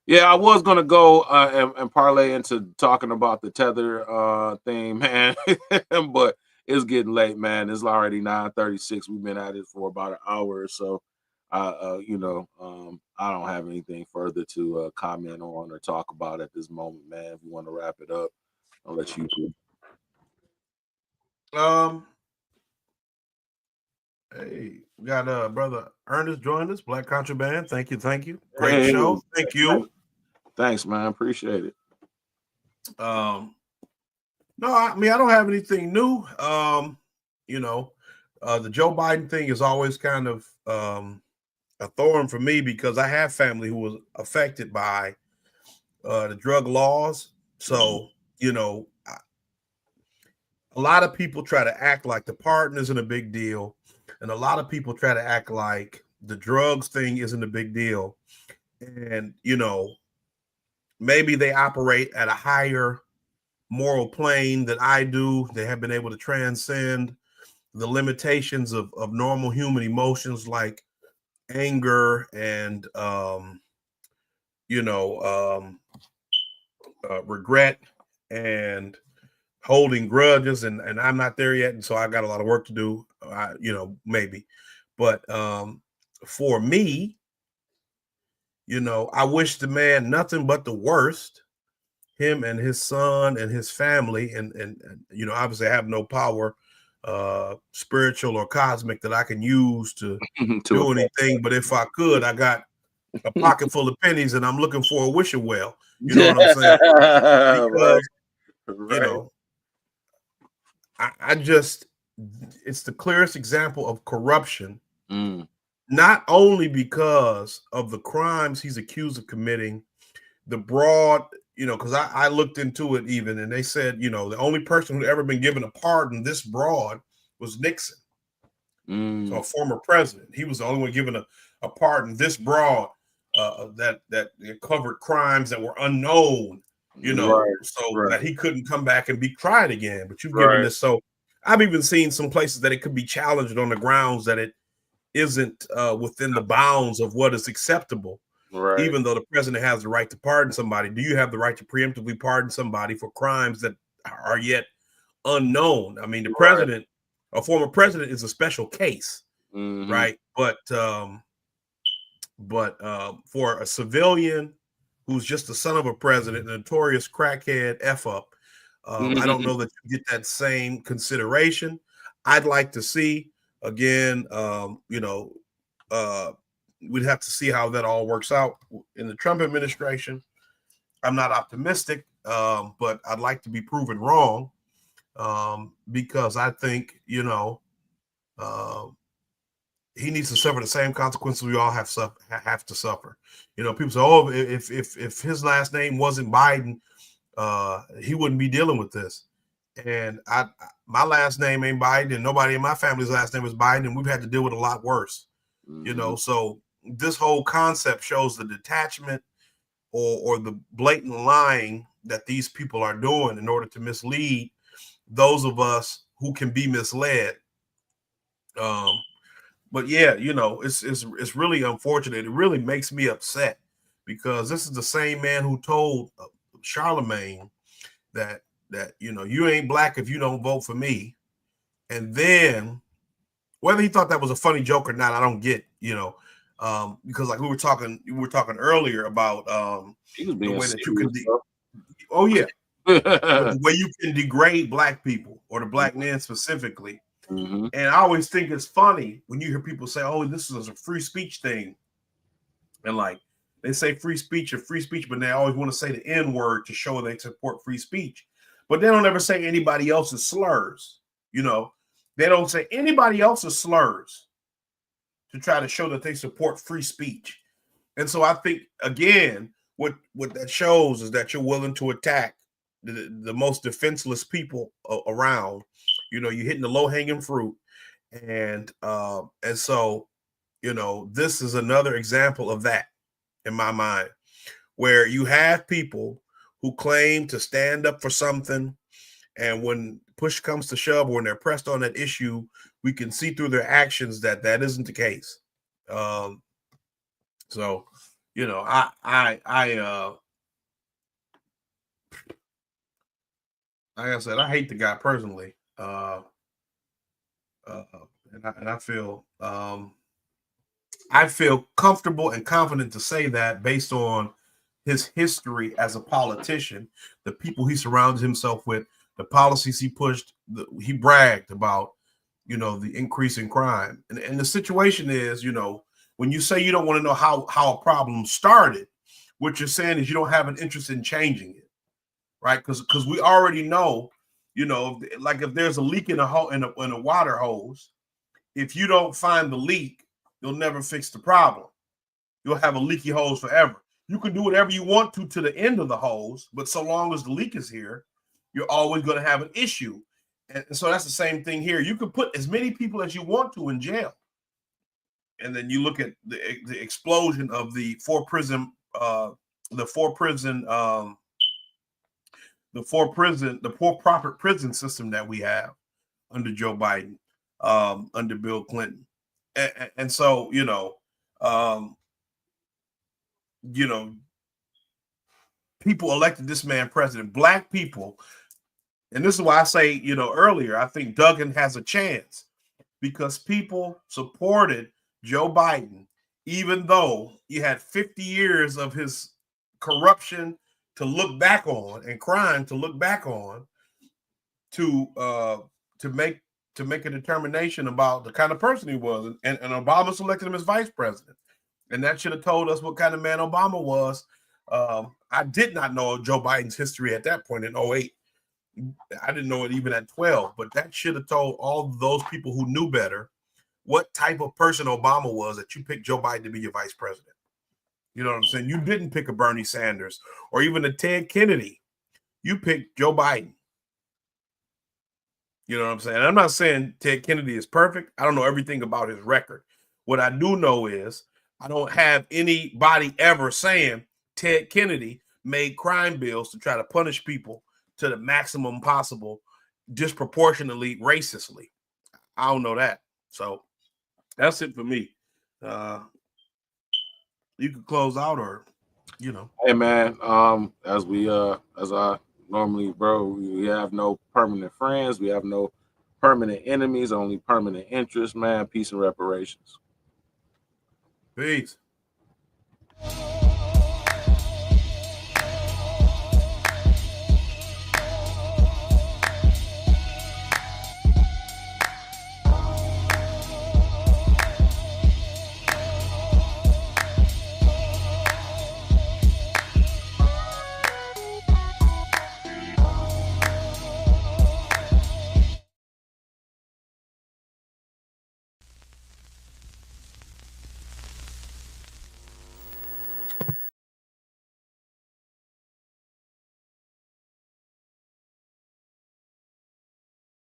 Speaker 2: Yeah, I was gonna go and parlay into talking about the tether thing, man. But it's getting late, man. It's already 9:36. We've been at it for about an hour or so. You know, I don't have anything further to comment on or talk about at this moment, man. If you want to wrap it up, I'll let you do.
Speaker 1: Hey, we got brother Ernest joined us, Black Contraband. Thank you. Great
Speaker 2: Hey.
Speaker 1: show. Thank you.
Speaker 2: Thanks, man. Appreciate it.
Speaker 1: No, I mean I don't have anything new. You know, the Joe Biden thing is always kind of a thorn for me because I have family who was affected by the drug laws. So, you know, a lot of people try to act like the pardon isn't a big deal. And a lot of people try to act like the drugs thing isn't a big deal. And, you know, maybe they operate at a higher moral plane than I do. They have been able to transcend the limitations of normal human emotions like anger and, regret and holding grudges. And I'm not there yet. And so I got a lot of work to do, maybe. But for me, you know, I wish the man nothing but the worst, him and his son and his family. And you know, obviously I have no power, spiritual or cosmic, that I can use to do anything. But if I could, I got a pocket full of pennies and I'm looking for a wishing well. You know what I'm saying? Because, you know, I just, it's the clearest example of corruption. Not only because of the crimes he's accused of committing, the broad, you know, because I looked into it even, and they said, you know, the only person who'd ever been given a pardon this broad was Nixon. So a former president. He was the only one given a pardon this broad that covered crimes that were unknown, you know, that he couldn't come back and be tried again. But you've given this. So I've even seen some places that it could be challenged on the grounds that it isn't within the bounds of what is acceptable, even though the president has the right to pardon somebody. Do you have the right to preemptively pardon somebody for crimes that are yet unknown? I mean, the president, a former president, is a special case, right? But for a civilian who's just the son of a president, a notorious crackhead F up, I don't know that you get that same consideration. I'd like to see. Again, we'd have to see how that all works out in the Trump administration. I'm not optimistic, but I'd like to be proven wrong, because I think, you know, he needs to suffer the same consequences we all have to suffer. You know, people say, "Oh, if his last name wasn't Biden, he wouldn't be dealing with this." And my last name ain't Biden, and nobody in my family's last name is Biden, and we've had to deal with a lot worse. You know, so this whole concept shows the detachment or the blatant lying that these people are doing in order to mislead those of us who can be misled. But yeah, you know, it's really unfortunate. It really makes me upset because this is the same man who told Charlemagne that you know, you ain't black if you don't vote for me. And then whether he thought that was a funny joke or not, I don't get, you know, because like we were talking earlier about the way that you can the way you can degrade black people or the black man specifically. And I always think it's funny when you hear people say, "Oh, this is a free speech thing," and like they say free speech, but they always want to say the N word to show they support free speech. But they don't ever say anybody else's slurs. You know, they don't say anybody else's slurs to try to show that they support free speech. And so I think, again, what that shows is that you're willing to attack the most defenseless people around. You know, you're hitting the low-hanging fruit. And so, you know, this is another example of that in my mind, where you have people who claim to stand up for something, and when push comes to shove, or when they're pressed on that issue, we can see through their actions that that isn't the case. So, you know, like I said, I hate the guy personally. And I feel comfortable and confident to say that based on his history as a politician, the people he surrounded himself with, the policies he pushed, he bragged about, you know, the increase in crime. And the situation is, you know, when you say you don't want to know how a problem started, what you're saying is you don't have an interest in changing it, right? Because we already know, you know, like if there's a leak in a water hose, if you don't find the leak, you'll never fix the problem. You'll have a leaky hose forever. You can do whatever you want to the end of the hose, but so long as the leak is here, you're always going to have an issue. And so that's the same thing here. You can put as many people as you want to in jail. And then you look at the explosion of the for-profit prison system that we have under Joe Biden, under Bill Clinton. And so, people elected this man president, Black people. And this is why I say, earlier, I think Duggan has a chance because people supported Joe Biden, even though you had 50 years of his corruption to look back on and crime to look back on to make a determination about the kind of person he was. And Obama selected him as vice president. And that should have told us what kind of man Obama was. I did not know Joe Biden's history at that point in 2008. I didn't know it even at 12, but that should have told all those people who knew better what type of person Obama was, that you picked Joe Biden to be your vice president. You know what I'm saying? You didn't pick a Bernie Sanders or even a Ted Kennedy. You picked Joe Biden. You know what I'm saying? I'm not saying Ted Kennedy is perfect. I don't know everything about his record. What I do know is I don't have anybody ever saying Ted Kennedy made crime bills to try to punish people to the maximum possible, disproportionately, racistly. I don't know that. So that's it for me. You could close out, or
Speaker 2: Hey man, as I normally, bro, we have no permanent friends, we have no permanent enemies, only permanent interests, man. Peace and reparations.
Speaker 1: Peace.